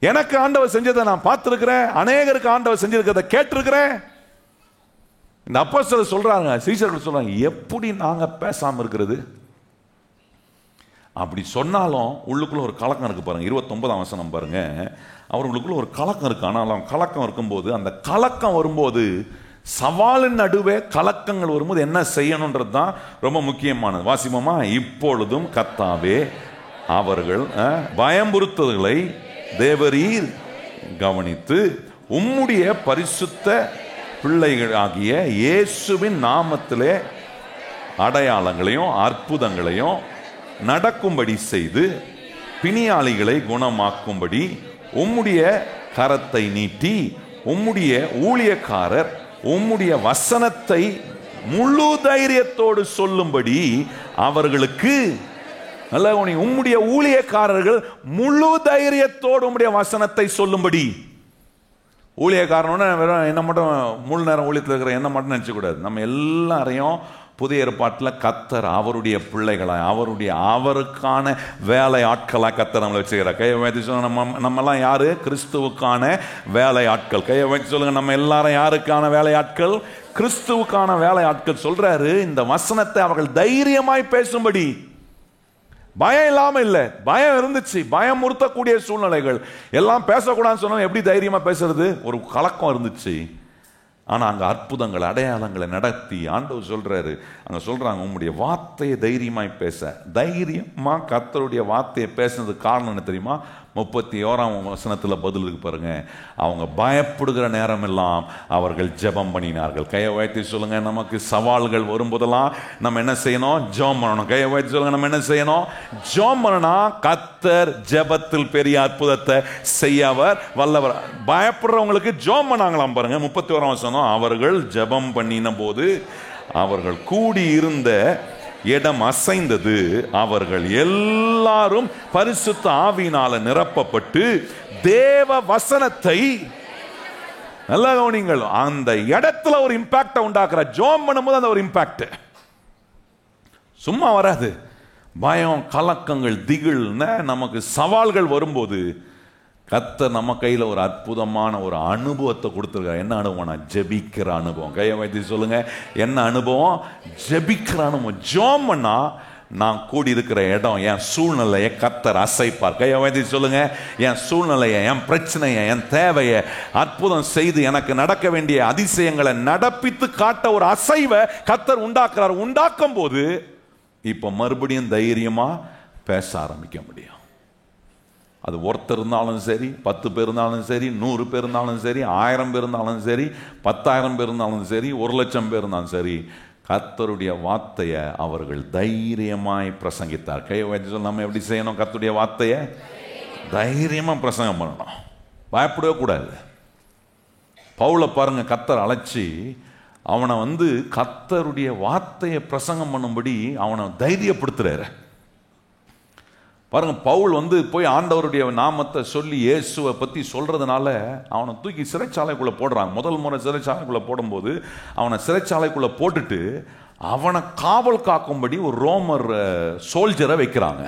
எனக்கு ஆண்டவர் செஞ்சதை நான் பார்த்திருக்கிறேன். அநேகருக்கு ஆண்டவர் செஞ்சிருக்கிறத கேட்டிருக்கிறேன். இந்த அப்போஸ்தலர் சொல்றாங்க, சீஷர்கள் சொல்றாங்க, எப்படி நாங்க பேசாம இருக்கிறது? அப்படி சொன்னாலும் உள்ளுக்குள்ள ஒரு கலக்கம் இருக்கு பாருங்க. 29ஆம் வசனம் பாருங்க. அவர்களுக்குள்ள ஒரு கலக்கம் இருக்கு. ஆனாலும் கலக்கம் இருக்கும்போது, அந்த கலக்கம் வரும்போது, சவாலின் நடுவே கலக்கங்கள் வரும்போது என்ன செய்யணும்ன்றது தான் ரொம்ப முக்கியமானது. வாசிப்போமா? இப்பொழுதும் கர்த்தாவே அவர்கள் பயம்புறுத்தல்களை தேவரீர் கவனித்து உம்முடைய பரிசுத்த பிள்ளைகளாகிய இயேசுவின் நாமத்திலே அடையாளங்களையும் அற்புதங்களையும் நடக்கும்படி செய்து பிணியாளிகளை குணமாக்கும்படி உம்முடைய கரத்தை நீட்டி உம்முடைய ஊழியக்காரர் உம்முடைய வசனத்தை முழு தைரியத்தோடு சொல்லும்படி அவர்களுக்கு, நல்ல உம்முடைய ஊழியக்காரர்கள் முழு தைரியத்தோடு உம்முடைய வசனத்தை சொல்லும்படி. ஊழியக்காரனோட வெறும் என்ன மட்டும் முழு நேரம் ஊழியத்தில் இருக்கிற என்ன மட்டும் நினச்சக்கூடாது. நம்ம எல்லாரையும் புதிய ஏற்பாட்டில் கர்த்தர் அவருடைய பிள்ளைகளாய் அவருக்கான வேலை ஆட்களாக கர்த்தர் நம்மளை வச்சுக்கிறார். கையை வைத்து சொல்லுங்க, நம்மெல்லாம் யாரு? கிறிஸ்துவுக்கான வேலை ஆட்கள். கையை வைத்து சொல்லுங்க, நம்ம எல்லாரும் யாருக்கான வேலை ஆட்கள்? கிறிஸ்துவுக்கான வேலை ஆட்கள். சொல்றாரு, இந்த வசனத்தை அவர்கள் தைரியமாய் பேசும்படி. பயம் இல்லாம இல்ல, பயம் இருந்துச்சு, பயம் முறுத்தக்கூடிய சூழ்நிலைகள் எல்லாம். பேசக்கூடாதுன்னு சொன்னா எப்படி தைரியமா பேசுறது? ஒரு கலக்கம் இருந்துச்சு. ஆனா அங்க அற்புதங்கள் அடையாளங்களை நடத்தி ஆண்டவர் சொல்றாரு, அங்க சொல்றாங்க, உம்முடைய வார்த்தையை தைரியமாய் பேச. தைரியமா கர்த்தருடைய வார்த்தையை பேசுனதுக்கு காரணம் என்ன தெரியுமா? 31ஆம் வசனத்துல பதில் இருக்கு பாருங்க. அவங்க பயப்படுகிற நேரம் எல்லாம் அவர்கள் ஜெபம் பண்ணினார்கள். கையை வைத்து சொல்லுங்க, நமக்கு சவால்கள் வரும்போதெல்லாம் நம்ம என்ன செய்யணும்? ஜெபம் பண்ணணும். கையை வைத்து சொல்லுங்க, நம்ம என்ன செய்யணும்? ஜெபம் பண்ணணும். கர்த்தர் ஜெபத்தில் பெரிய அற்புதத்தை செய்யவர் வல்லவர். பயப்படுறவங்களுக்கு ஜெபம் பண்ணாங்களாம் பாருங்க. 31ஆம் வசனம், அவர்கள் ஜெபம் பண்ணின போது அவர்கள் கூடி இருந்த இடம் அசைந்தது. அவர்கள் எல்லாரும் பரிசுத்த ஆவியினால நிரப்பப்பட்டு தேவ வசனத்தை, நல்லா கவனிங்கள், அந்த இடத்துல ஒரு இம்பாக்ட் உண்டாக்குற. ஜெபம் பண்ணும்போது அந்த ஒரு இம்பாக்ட் சும்மா வராது. பயம், கலக்கங்கள், திகில், நமக்கு சவால்கள் வரும்போது கர்த்தர் நம்ம கையில் ஒரு அற்புதமான ஒரு அனுபவத்தை கொடுத்துருக்காரு. என்ன அனுபவம்னா? ஜெபிக்கிற அனுபவம். கையை வைத்து சொல்லுங்க, என்ன அனுபவம்? ஜெபிக்கிற அனுபவம். ஜெபம் பண்ணா நான் கூடி இருக்கிற இடம், என் சூழ்நிலையை கர்த்தர் அசைப்பார். கையை வைத்து சொல்லுங்க, என் சூழ்நிலையை, என் பிரச்சனையை, என் தேவையை அற்புதம் செய்து எனக்கு நடக்க வேண்டிய அதிசயங்களை நடப்பித்து காட்ட ஒரு அசைவை கர்த்தர் உண்டாக்குறார். உண்டாக்கும் போது இப்ப மறுபடியும் தைரியமா பேச ஆரம்பிக்க முடியும். அது ஒருத்தர் இருந்தாலும் சரி, 10 பேர் இருந்தாலும் சரி, 100 பேர் இருந்தாலும் சரி, 1000 பேர் இருந்தாலும் சரி, 10,000 பேர் இருந்தாலும் சரி, 1,00,000 பேர் இருந்தாலும் சரி, கர்த்தருடைய வார்த்தையை அவர்கள் தைரியமாய் பிரசங்கித்தார். கையை வச்சு சொல்ல, நம்ம எப்படி செய்யணும்? கர்த்தருடைய வார்த்தையை தைரியமா பிரசங்கம் பண்ணணும். பயப்படவே கூடாது. பவுலை பாருங்க, கர்த்தர் அழைச்சி அவனை கர்த்தருடைய வார்த்தையை பிரசங்கம் பண்ணும்படி அவனை தைரியப்படுத்துறாரு. பாருங்க, பவுல் போய் ஆண்டவருடைய நாமத்தை சொல்லி இயேசுவை பற்றி சொல்றதுனால அவனை தூக்கி சிறைச்சாலைக்குள்ளே போடுறாங்க. முதல் முறை சிறைச்சாலைக்குள்ளே போடும்போது அவனை சிறைச்சாலைக்குள்ளே போட்டுட்டு அவனை காவல் காக்கும்படி ஒரு ரோமர் சோல்ஜரை வைக்கிறாங்க.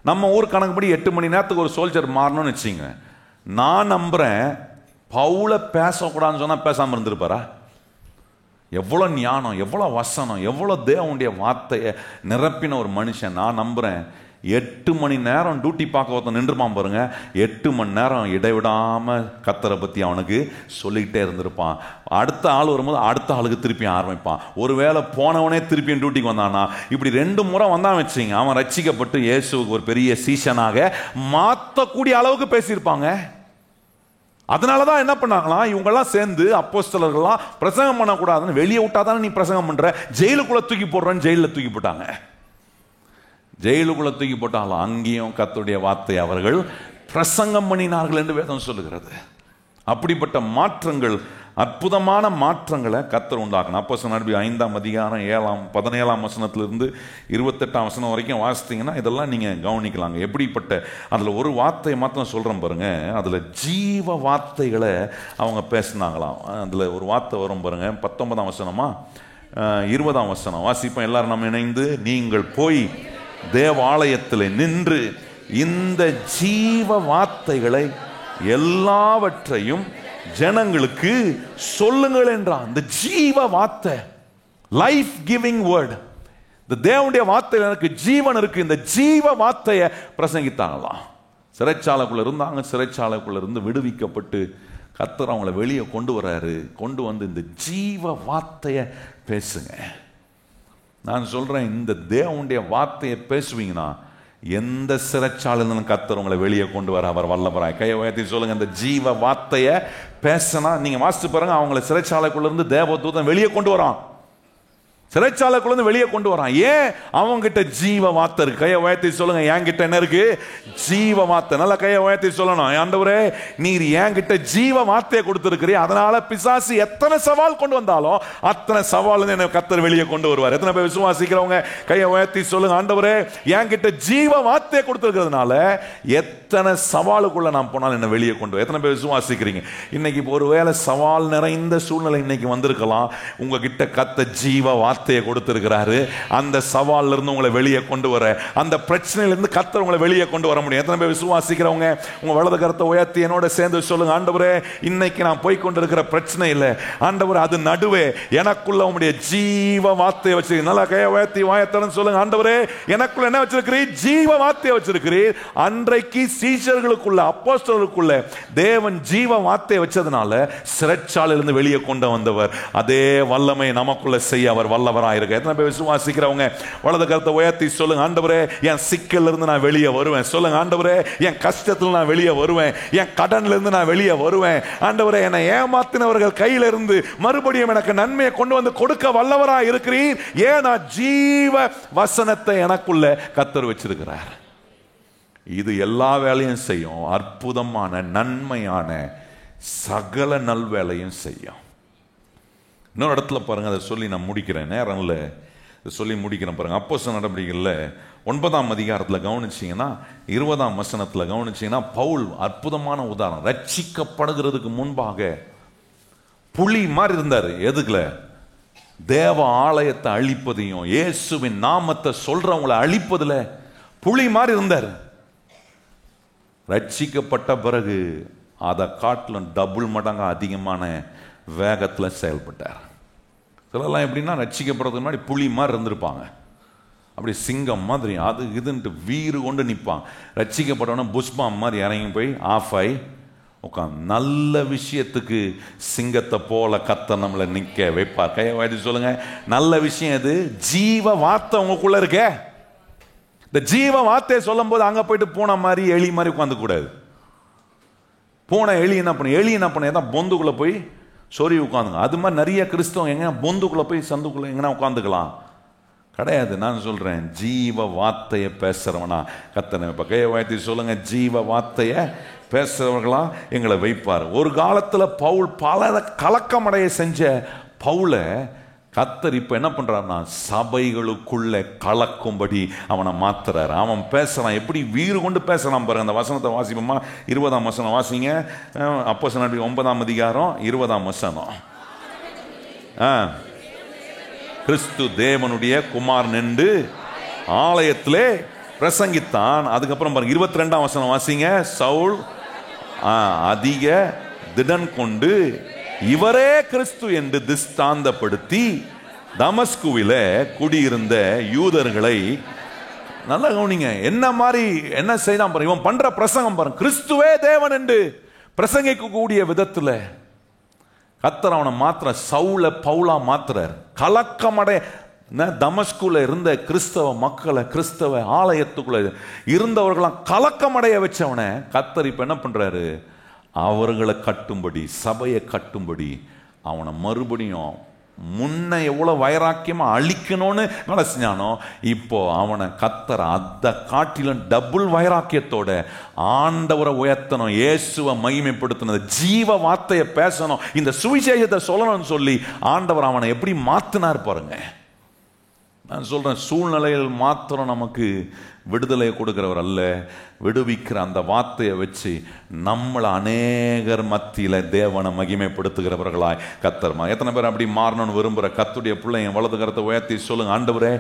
நம்ம ஊர் கணக்குப்படி 8 மணி நேரத்துக்கு ஒரு சோல்ஜர் மாறணும்னு வச்சுங்க. நான் நம்புறேன், பவுலை பேசக்கூடாதுன்னு சொன்னால் பேசாமல் இருந்திருப்பாரா? எவ்வளோ ஞானம், எவ்வளோ வசனம், எவ்வளோ தேவனுடைய வார்த்தையை நிரப்பின ஒரு மனுஷன். நான் நம்புறேன் 8 மணி நேரம் டியூட்டி பார்க்க ஒருத்தன் நின்றுப்பான் பாருங்க. 8 மணி நேரம் இடைவிடாம கர்த்தரை பத்தி அவனுக்கு சொல்லிக்கிட்டே இருந்திருப்பான். அடுத்த ஆள் வரும்போது அடுத்த ஆளுக்கு திருப்பி ஆரம்பிப்பான். ஒருவேளை போனவனே திருப்பியும் டியூட்டிக்கு வந்தானா, இப்படி 2 முறை வந்தான் வச்சுங்க, அவன் ரட்சிக்கப்பட்டு இயேசுவுக்கு ஒரு பெரிய சீஷனாக மாற்றக்கூடிய அளவுக்கு பேசியிருப்பாங்க. அதனாலதான் என்ன பண்ணாங்களாம், இவங்கெல்லாம் சேர்ந்து அப்போஸ்தலர்கள்லாம் பிரசங்கம் பண்ணக்கூடாதுன்னு வெளியே விட்டாதானே நீ பிரசங்கம் பண்ற, ஜெயிலுக்குள்ள தூக்கி போடுறேன்னு ஜெயிலில் தூக்கி போட்டாங்க. ஜெயிலுக்குள்ள தூக்கி போட்டாலும் அங்கேயும் கர்த்தருடைய வார்த்தை அவர்கள் பிரசங்கம் பண்ணினார்கள் என்று வேதம் சொல்லுகிறது. அப்படிப்பட்ட மாற்றங்கள் அற்புதமான மாற்றங்களை கர்த்தர் உண்டாக்கணும். அப்போஸ்தலர் நடபடி 5ஆம் அதிகாரம் 17ஆம் வசனத்திலிருந்து 28ஆம் வசனம் வரைக்கும் வாசித்தீங்கன்னா இதெல்லாம் நீங்கள் கவனிக்கலாங்க. எப்படிப்பட்ட அதில் ஒரு வார்த்தையை மாத்திரம் சொல்கிறேன் பாருங்க. அதில் ஜீவ வார்த்தைகளை அவங்க பேசினாங்களாம். அதில் ஒரு வார்த்தை வரும் பாருங்க, 19ஆம் வசனமா 20ஆம் வசனம் வாசிப்போம் எல்லாரும் நம்ம இணைந்து. நீங்கள் போய் தேவாலயத்தில் நின்று இந்த ஜீவ வார்த்தைகளை எல்லாவற்றையும் ஜனங்களுக்கு சொல்லுங்கள் என்றான். இந்த ஜீவ வார்த்தை, லைஃப் கிவிங் வேர்ட், இந்த தேவனுடைய வார்த்தையில் எனக்கு ஜீவன் இருக்கு, இந்த ஜீவ வார்த்தையை பிரசங்கித்தாங்களாம். சிறைச்சாலைக்குள்ள இருந்தாங்க. சிறைச்சாலைக்குள்ள இருந்து விடுவிக்கப்பட்டு கர்த்தர் அவங்கள வெளியே கொண்டு வர்றாரு. கொண்டு வந்து இந்த ஜீவ வார்த்தையை பேசுங்க. நான் சொல்றேன், இந்த தேவனுடைய வார்த்தையை பேசுவீங்கன்னா எந்த சிறைச்சாலையிலும் கர்த்தர் உங்களை வெளியே கொண்டு வர அவர் வல்லவராய். கையை உயர்த்தி சொல்லுங்க, இந்த ஜீவ வார்த்தையை பேசினா நீங்க வாசித்து பாருங்க. அவங்களை சிறைச்சாலைக்குள்ள இருந்து தேவதூதன் வெளியே கொண்டு வரான். சிறைச்சாலைக்குள்ள இருந்து வெளியே கொண்டு வரான். ஏன்? அவங்க கிட்ட ஜீவ வார்த்தை இருக்கு. கையை உயர்த்தி சொல்லுங்க, என்கிட்ட என்ன இருக்கு? ஜீவ வார்த்தை. நல்லா கையை உயர்த்தி சொல்லணும், ஆண்டவரே நீர் என்கிட்ட ஜீவ வார்த்தையை கொடுத்திருக்கிறீர், அதனால பிசாசு எத்தனை சவால் கொண்டு வந்தாலும் அத்தனை சவால் என்ன கர்த்தர் வெளியே கொண்டு வருவார். எத்தனை பேர் விசுவாசிக்கிறவங்க கையை உயர்த்தி சொல்லுங்க, ஆண்டவரே என்கிட்ட ஜீவ வார்த்தையை கொடுத்திருக்கிறதுனால எத்தனை சவாலுக்குள்ள நான் போனாலும் என்ன வெளியே கொண்டு. எத்தனை பேர் விசுவாசிக்கிறீங்க? இன்னைக்கு ஒருவேளை சவால் நிறைந்த சூழ்நிலை இன்னைக்கு வந்திருக்கலாம். உங்ககிட்ட கர்த்தர் ஜீவ வார்த்தையை கொடுத்திருக்கிறாரு. அந்த சவால்ல இருந்து உங்களை வெளியே கொண்டு வர, அந்த பிரச்சனையில இருந்து கர்த்தர் உங்களை வெளியே கொண்டு வர முடியும். எத்தனை பேர் விசுவாசிக்கிறவங்க உங்க வலது கரத்தை உயர்த்தி என்னோட சேர்ந்து சொல்லுங்க, ஆண்டவரே இன்னைக்கு நான் போய் கொண்டிருக்கிற பிரச்சனை இல்லை, ஆண்டவரே அது நடுவே எனக்குள்ள உங்களுடைய ஜீவ வார்த்தையை வச்சிருக்கீங்க. நல்லா கையை உயர்த்தி வாயத்தன்னு சொல்லுங்க, ஆண்டவரே எனக்குள்ள என்ன வச்சிருக்கிறீர்? ஜீவ வார்த்தையை வச்சிருக்கிறீர். அன்றைக்கு சீஷர்களுக்குள்ள அப்போஸ்தலர்களுக்குள்ள தேவன் ஜீவ வார்த்தையை வச்சதுனால சிறைச்சாலையிலிருந்து வெளியே கொண்டு வந்தவர் அதே வல்லமை நமக்குள்ள செய்ய அவர் வல்லவராயிருக்க. எத்தனை பேர் விசுவாசிக்கிறவங்க வலது கரத்தை உயர்த்தி சொல்லுங்க, ஆண்டவரே என் சிக்கல்ல இருந்து நான் வெளியே வருவேன். சொல்லுங்க, ஆண்டவரே என் கஷ்டத்துல நான் வெளியே வருவேன், என் கடன்ல இருந்து நான் வெளியே வருவேன். ஆண்டவரே என்னை ஏமாத்தினவர்கள் கையில இருந்து மறுபடியும் எனக்கு நன்மையை கொண்டு வந்து கொடுக்க வல்லவராய் இருக்கிறீர். ஏன்? நான் ஜீவ வசனத்தை எனக்குள்ள கர்த்தர் வச்சிருக்கிறார். இது எல்லா வேலையும் செய்யும். அற்புதமான நன்மையான சகல நல்வேலையும் செய்யும். இன்னொரு இடத்துல பாருங்க, அதை சொல்லி நான் முடிக்கிறேன், நேரம் இல்லை, சொல்லி முடிக்கிறேன் பாருங்க. அப்போஸ்தலர் நடபடிகளில் 9ஆம் அதிகாரத்தில் கவனிச்சிங்கன்னா 20ஆம் வசனத்தில் கவனிச்சிங்கன்னா பவுல் அற்புதமான உதாரணம். ரட்சிக்கப்படுகிறதுக்கு முன்பாக புலி மாதிரி இருந்தார். எதுக்குல? தேவ ஆலயத்தை அழிப்பதையும் இயேசுவின் நாமத்தை சொல்றவங்களை அழிப்பதுல புலி மாதிரி இருந்தார். ரட்சிக்கப்பட்ட பிறகு அதை காட்டிலும் டபுள் மடங்கு அதிகமான வேகத்தில் செயல்பட்டார். சிலர்லாம் எப்படின்னா ரட்சிக்கப்படுறதுக்கு முன்னாடி புலி மாதிரி இருந்திருப்பாங்க, அப்படி சிங்கம் மாதிரி அது இதுன்ட்டு வீறு கொண்டு நிற்பான். ரட்சிக்கப்பட்டவன புஷ்பாம் மாதிரி இறங்கி போய் ஆஃப் ஆகி உட்காந்து நல்ல விஷயத்துக்கு சிங்கத்தை போல கத்த நம்மளை நிற்க வைப்பார். கையை வாய்ச்சி சொல்லுங்க, நல்ல விஷயம் எது? ஜீவ வார்த்தை உங்களுக்குள்ள இருக்க. இந்த ஜீவ வார்த்தையை சொல்லும் போது அங்கே போயிட்டு பூனை மாதிரி எலி மாதிரி உட்காந்து கூடாது. பூனை எலி என்ன பண்ண? எலி என்ன பண்ண? ஏதாவது பொந்துக்குள்ளே போய் சொறி உட்காந்துங்க. அது மாதிரி நிறைய கிறிஸ்தவம் எங்க பொந்துக்குள்ளே போய் சந்துக்குள்ளே எங்கன்னா உட்காந்துக்கலாம் கிடையாது. நான் சொல்றேன், ஜீவ வார்த்தையை பேசுறவனா கத்தனை இப்ப கையை வாய்த்தி சொல்லுங்க, ஜீவ வார்த்தையை பேசுறவர்களா எங்களை வைப்பார். ஒரு காலத்துல பவுல் பல கலக்கமடைய செஞ்ச பவுலை கத்தர் இப்ப என்ன பண்றாருன்னா சபைகளுக்குள்ள கலக்கும்படி அவனை மாத்துறாரு. அவன் பேசுறான், எப்படி வீறு கொண்டு பேசுறான் பாருங்க. அந்த வசனத்தை வாசிப்போமா? 20ஆம் வசனம் வாசிங்க. அப்போஸ்தலர் நடபடி 9ஆம் அதிகாரம் 20ஆம் வசனம். கிறிஸ்து தேவனுடைய குமாரன் என்று ஆலயத்திலே பிரசங்கித்தான். அதுக்கப்புறம் பாருங்க 22ஆம் வசனம் வாசிங்க. சவுல் அதிக திடன் கொண்டு இவரே கிறிஸ்து என்று திஸ்தாந்தப்படுத்தி தமஸ்குவில குடியிருந்த யூதர்களை, நல்லா கவனிங்க, என்ன மாதிரி என்ன செய்தான் பாருங்க. இவன் பண்ற பிரசங்கம் பாருங்க, கிறிஸ்துவே தேவன் என்று பிரசங்கிக்கக்கூடிய விதத்துல கர்த்தர் அவனை மாத்திர சவுல பவுலா மாத்திரார். கலக்கமடைய தமஸ்குல இருந்த கிறிஸ்தவ மக்களை, கிறிஸ்தவ ஆலயத்துக்குள்ள இருந்தவர்களாம் கலக்கமடைய வச்சவனை கர்த்தர் இப்ப என்ன பண்றாரு? அவர்களை கட்டும்படி, சபையை கட்டும்படி அவனை மறுபடியும் முன்ன எவ்வளவு வைராக்கியமா அழிக்கணும்னு வேலை செஞ்சானோ, இப்போ அவனை கத்தர் அதை காட்டிலும் டபுள் வைராக்கியத்தோட ஆண்டவரை உயர்த்தணும், இயேசுவை மகிமைப்படுத்தணும், ஜீவ வார்த்தையை பேசணும், இந்த சுவிசேஷத்தை சொல்லணும்னு சொல்லி ஆண்டவர் அவனை எப்படி மாத்தினார் பாருங்க. நான் சொல்றேன், சூழ்நிலையில் மாத்திரம் நமக்கு விடுதலை கொடுக்கிறவர் அல்ல, விடுவிக்கிற அந்த வார்த்தையை வச்சு நம்மளை அநேகர் மத்தியில தேவனை மகிமைப்படுத்துகிறவர்களாய் கத்தர்மா. எத்தனை பேர் அப்படி மாறணும்னு விரும்புகிற கர்த்தருடைய பிள்ளைங்க வலது கரத்தை உயர்த்தி சொல்லுங்க, ஆண்டவரே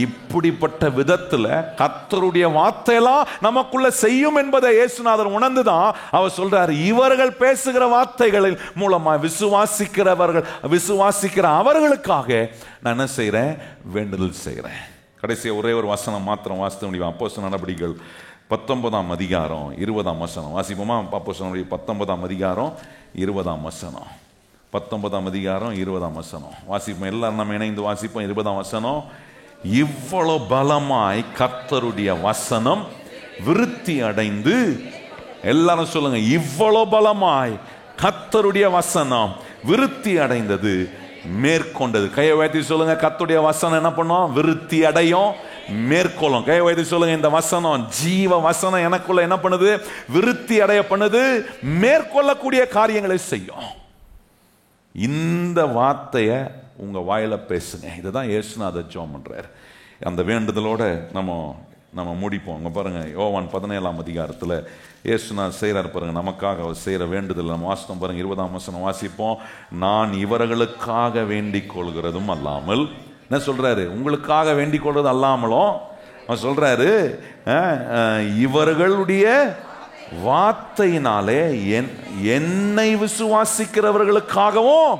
இப்படிப்பட்ட விதத்துல கர்த்தருடைய வார்த்தையெல்லாம் நமக்குள்ள செய்யும் என்பதை இயேசுநாதர் உணர்ந்துதான் அவர் சொல்றாரு, இவர்கள் பேசுகிற வார்த்தைகளின் மூலமா விசுவாசிக்கிற அவர்களுக்காக நான் என்ன செய்யறேன், வேண்டுதல் செய்கிறேன். கடைசியாக ஒரே ஒரு வசனம் மாத்திரம் வாசித்து முடியும். அப்போஸ்தலர் நடபடிகள் 19ஆம் அதிகாரம் 20ஆம் வசனம் வாசிப்போமா? அப்போஸ்தலர் 19ஆம் அதிகாரம் 20ஆம் வசனம், 19ஆம் அதிகாரம் 20ஆம் வசனம் வாசிப்போம். எல்லாரும் நம்ம இணைந்து வாசிப்போம். 20ஆம் வசனம், இவ்வளவு பலமாய் கர்த்தருடைய வசனம் விருத்தி அடைந்து, எல்லாரும் சொல்லுங்க, இவ்வளவு பலமாய் கர்த்தருடைய வசனம் விருத்தி அடைந்தது, மேற்கொண்டது. கையை வைத்து சொல்லுங்க, கர்த்தருடைய வசனம் என்ன பண்ணும், விருத்தி அடையும், மேற்கொள்ளும். கையை வைத்து சொல்லுங்க, இந்த வசனம் ஜீவ வசனம் எனக்குள்ள என்ன பண்ணுது, விருத்தி அடைய பண்ணுது, மேற்கொள்ளக்கூடிய காரியங்களை செய்யும். இந்த வார்த்தையை உங்க வாயில பேசுங்க. இதுதான் இயேசுநாதர் ஜெபம் பண்றார். அந்த வேண்டுதலோட நம்ம முடிப்போம். அங்க பாருங்க, யோவான் 17ஆம் அதிகாரத்துல இயேசுநாதர் செய்யறார் பாருங்க, நமக்காக அவர் செய்யற வேண்டுதல் நம்ம வாசித்தோம் பாருங்க. 20ஆம் வசனம் வாசிப்போம். நான் இவர்களுக்காக வேண்டிக் கொள்கிறதும் அல்லாமல், என்ன சொல்றாரு, உங்களுக்காக வேண்டிக் கொள்றது அல்லாமலும் அவர் சொல்றாரு, இவர்களுடைய வார்த்தையினாலே என்னை விசுவாசிக்கிறவர்களுக்காகவும்.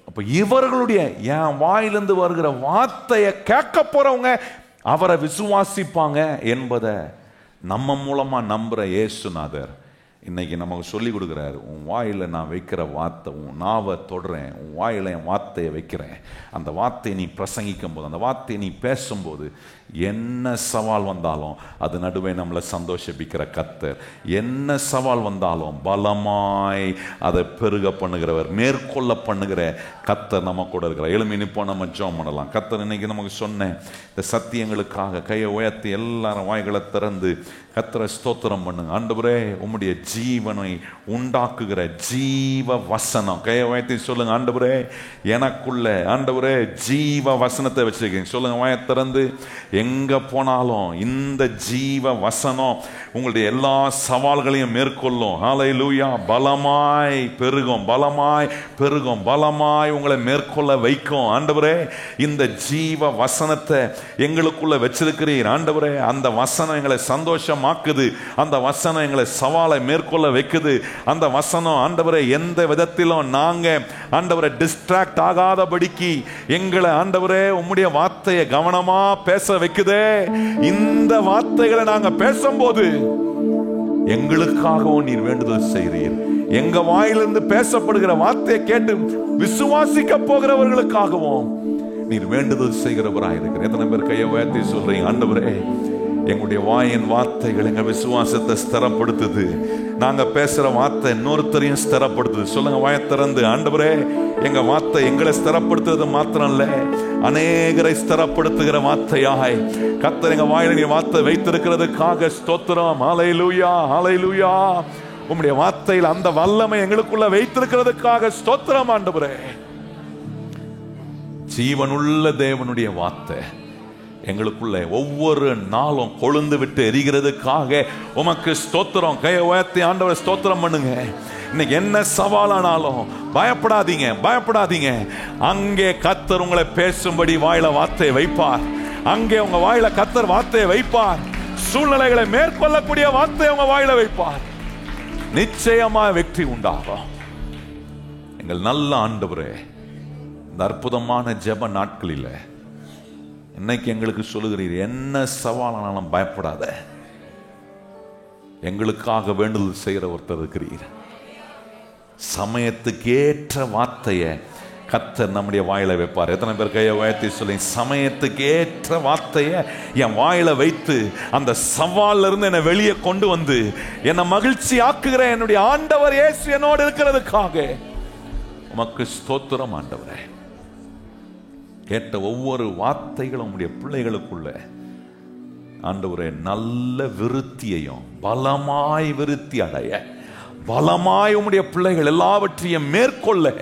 அப்ப இவர்களுடைய, என் வாயிலிருந்து வருகிற வார்த்தையை கேட்க போறவங்க அவரை விசுவாசிப்பாங்க என்பதை நம்ம மூலமா நம்புற இயேசுநாதர் இன்னைக்கு நமக்கு சொல்லி கொடுக்குறாரு. உன் வாயில நான் வைக்கிற வார்த்தை, உன் நாவை தொடுறேன், உன் வாயில என் வார்த்தையை வைக்கிறேன். அந்த வார்த்தையை நீ பிரசங்கிக்கும் போது, அந்த வார்த்தையை நீ பேசும்போது, என்ன சவால் வந்தாலும் அது நடுவே நம்மளை சந்தோஷிப்பிக்கிற கர்த்தர். என்ன சவால் வந்தாலும் பலமாய் அதை பெருக பண்ணுகிறவர், மேற்கொள்ள பண்ணுகிற கர்த்தர் நம்ம கூட இருக்கிறார். எழுமி நிப்போம், நம்ம ஜெபம் பண்ணலாம். கர்த்தர் இன்னைக்கு நமக்கு சொன்ன இந்த சத்தியங்களுக்காக கையை உயர்த்தி எல்லாரும் வாய்களை திறந்து கர்த்தரை ஸ்தோத்திரம் பண்ணுங்க. ஆண்டவரே, உம்முடைய ஜீவனை உண்டாக்குகிற ஜீவ வசனம், கையை உயர்த்தி சொல்லுங்க, ஆண்டவரே எனக்குள்ள, ஆண்டவரே ஜீவ வசனத்தை வச்சிருக்கீங்க. சொல்லுங்க வாயை திறந்து. எங்க போனாலும் இந்த ஜீவ வசனம் உங்களுடைய எல்லா சவால்களையும் மேற்கொள்ளும். ஹல்லேலூயா. பலமாய் பெருகும், பலமாய் பெருகும், பலமாய் உங்களை மேற்கொள்ள வைக்கும். ஆண்டவரே, இந்த ஜீவ வசனத்தை எங்களுக்குள்ள வச்சிருக்கிறீர். ஆண்டவரே, அந்த வசனம் எங்களை சந்தோஷமாக்குது, அந்த வசனம் எங்களை சவாலை மேற்கொள்ள வைக்குது. அந்த வசனம் ஆண்டவரே எந்த விதத்திலும் நாங்க ஆண்டவரை டிஸ்ட்ராக்ட் ஆகாதபடிக்கு எங்களை ஆண்டவரே உம்முடைய வார்த்தையை கவனமா பேச வைக்குதே. இந்த வார்த்தைகளை நாங்க பேசும்போது எங்களுக்காகவும் நீர் வேண்டுதல் செய்கிறீர். எங்க வாயிலிருந்து பேசப்படுகிற வார்த்தையை கேட்டு விசுவாசிக்க போகிறவர்களுக்காகவும் நீர் வேண்டுதல் செய்கிறவராக இருக்கிற. எத்தனை பேர் கையை உயர்த்தி சொல்றீங்க, ஆண்டவரே எங்களுடைய வாயின் வார்த்தைகள் எங்க விசுவாசத்தை ஸ்திரப்படுத்துது, நாங்க பேசுற வார்த்தை இன்னொருத்தரையும் ஸ்திரப்படுத்துது. சொல்லுங்க வாயை திறந்து, ஆண்டவரே எங்க வார்த்தை எங்களை ஸ்திரப்படுத்துறது மாத்திரம் இல்ல, அநேகரை ஸ்திரப்படுத்துகிற வார்த்தையாய் கர்த்தர் எங்க வாயில நீ வார்த்தை வைத்திருக்கிறதுக்காக ஸ்தோத்திரம். ஹல்லேலூயா, ஹல்லேலூயா. உம்முடைய வார்த்தையில் அந்த வல்லமை எங்களுக்குள்ள வைத்திருக்கிறதுக்காக ஸ்தோத்திரம். ஆண்டவரே, ஜீவனுள்ள தேவனுடைய வார்த்தை எங்களுக்குள்ள ஒவ்வொரு நாளும் கொழுந்து விட்டு எரிகிறதுக்காக உமக்கு ஸ்தோத்திரம். கையை உயர்த்தி ஆண்டவரை ஸ்தோத்திரம் பண்ணுங்க. இன்னைக்கு என்ன சவாலானாலும் பயப்படாதீங்க, பயப்படாதீங்க. அங்கே கர்த்தர் உங்களை பேசும்படி வாயில வார்த்தையை வைப்பார். அங்கே உங்க வாயில கர்த்தர் வார்த்தையை வைப்பார். சூழ்நிலைகளை மேற்கொள்ளக்கூடிய வார்த்தையை உங்க வாயில வைப்பார். நிச்சயமா வெற்றி உண்டாகும். எங்கள் நல்ல ஆண்டவரே, இந்த அற்புதமான ஜெப நாட்களில் இன்னைக்கு எங்களுக்கு சொல்லுகிறீர், என்ன சவாலானாலும் பயப்படாத, எங்களுக்காக வேண்டுதல் செய்கிற ஒருத்தர் இருக்கிறீர். சமயத்துக்கேற்ற வார்த்தையை கர்த்தர் நம்முடைய வாயில வைப்பார். எத்தனை பேர் கையை உயர்த்தி சொல்லி, சமயத்துக்கு ஏற்ற வார்த்தையை என் வாயில வைத்து அந்த சவால்ல இருந்து என்னை வெளியே கொண்டு வந்து என்னை மகிழ்ச்சி ஆக்குகிற என்னுடைய ஆண்டவர் இயேசு என்னோடு இருக்கிறதுக்காக உமக்கு ஸ்தோத்திரம். ஆண்டவரே, கேட்ட ஒவ்வொரு வார்த்தைகளும் உம்முடைய பிள்ளைகளுக்குள்ள ஆண்டவரே நல்ல விருத்தியையும் பலமாய் விருத்தி அடைய, பலமாய் உம்முடைய பிள்ளைகள் எல்லாவற்றையும் மேற்கொள்ள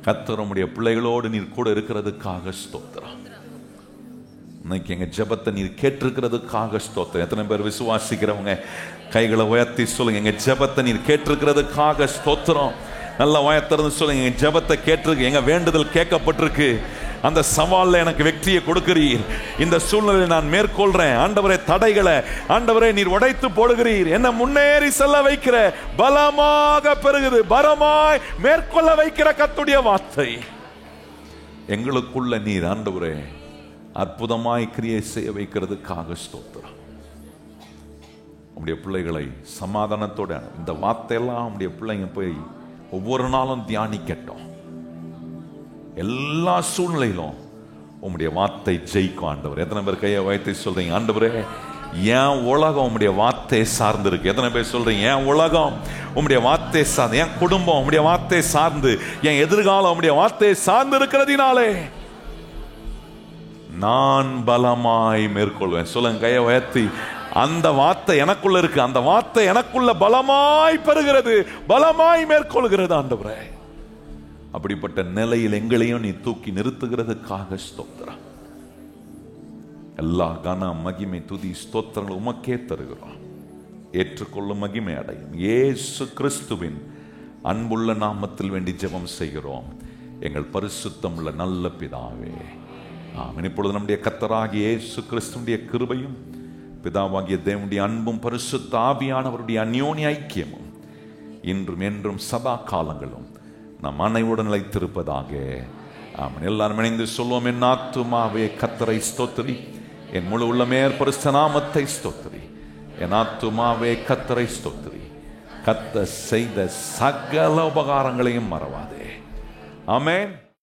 கர்த்தர் உம்முடைய பிள்ளைகளோடு நீர் கூட இருக்கிறதுக்காக ஸ்தோத்திரம். இன்னைக்கு எங்க ஜெபத்தை நீர் கேட்டிருக்கிறதுக்காக ஸ்தோத்திரம். எத்தனை பேர் விசுவாசிக்கிறவங்க கைகளை உயர்த்தி சொல்லுங்க, எங்க ஜெபத்தை நீர் கேட்டிருக்கிறதுக்காக ஸ்தோத்திரம். நல்ல வாயத்திறந்து சொல்லுங்க, எங்க ஜெபத்தை கேட்டிருக்கு, எங்க வேண்டுதல் கேட்கப்பட்டிருக்கு. அந்த சவால்ல எனக்கு வெற்றியை கொடுக்கிறீர். இந்த சூழ்நிலையை நான் மேற்கொள்றேன். ஆண்டவரே, தடைகளை ஆண்டவரே நீர் உடைத்து போடுகிறீர். என்ன முன்னேறி செல்ல வைக்கிற, பலமாக பெருகுது, பலமாய் மேற்கொள்ள வைக்கிற கர்த்தருடைய வார்த்தை எங்களுக்குள்ள நீர் ஆண்டவரே அற்புதமாய் கிரியை செய்ய வைக்கிறதுக்காக ஸ்தோத்திரம். உம்முடைய பிள்ளைகளை சமாதானத்தோட இந்த வார்த்தையெல்லாம் உம்முடைய பிள்ளைங்க போய் ஒவ்வொரு நாளும் தியானிக்கட்டும். எல்லா சூழ்நிலையிலும் உம்முடைய வார்த்தை ஜெயிக்கும் ஆண்டவர். எத்தனை பேர் கையை வைத்து சொல்றீங்க, ஆண்டவரே என் உலகம் உம்முடைய வார்த்தை சார்ந்து இருக்கு? எத்தனை பேர் சொல்றீங்க, என் உலகம் உம்முடைய வார்த்தை சார்ந்து, என் குடும்பம் உம்முடைய வார்த்தை சார்ந்து, என் எதிர்காலம் உம்முடைய வார்த்தை சார்ந்து இருக்கிறதினாலே நான் பலமாய் மேற்கொள்வேன். சொல்லுங்க கையை உயர்த்தி, அந்த வார்த்தை எனக்குள்ள இருக்கு, அந்த வார்த்தை எனக்குள்ள பலமாய் பெறுகிறது, பலமாய் மேற்கொள்கிறது ஆண்டவரே. அப்படிப்பட்ட நிலையில் எங்களையும் நீ தூக்கி நிறுத்துகிறதுக்காக ஸ்தோத்திரம். எல்லா கன மகிமை துதி ஸ்தோத்திரங்கள் உமக்கே தருகிறோம். ஏற்றுக்கொள்ளும் மகிமை அடையும் இயேசு கிறிஸ்துவின் அன்புள்ள நாமத்தில் வேண்டி ஜெபம் செய்கிறோம் எங்கள் பரிசுத்தம் உள்ள நல்ல பிதாவே, ஆமென். இப்பொழுது நம்முடைய கர்த்தராகிய இயேசு கிறிஸ்துவின் கிருபையும் பிதாவாகிய தேவனுடைய அன்பும் பரிசுத்த ஆவியானவருடைய அந்யோன்ய ஐக்கியமும் இன்றும் என்றும் சதா காலங்களும் நம் அனைவருடன் நிலைத்திருப்பதாக. ஆமென். எல்லாரும் இணைந்து சொல்வோம், என் ஆத்துமாவே கர்த்தரை ஸ்தோத்திரி, என் முழு உள்ளமே பரிசுத்த நாமத்தை ஸ்தோத்திரி. என் ஆத்துமாவே கர்த்தரை ஸ்தோத்திரி, கர்த்தர் செய்த சகல உபகாரங்களையும் மறவாதே. ஆமென்.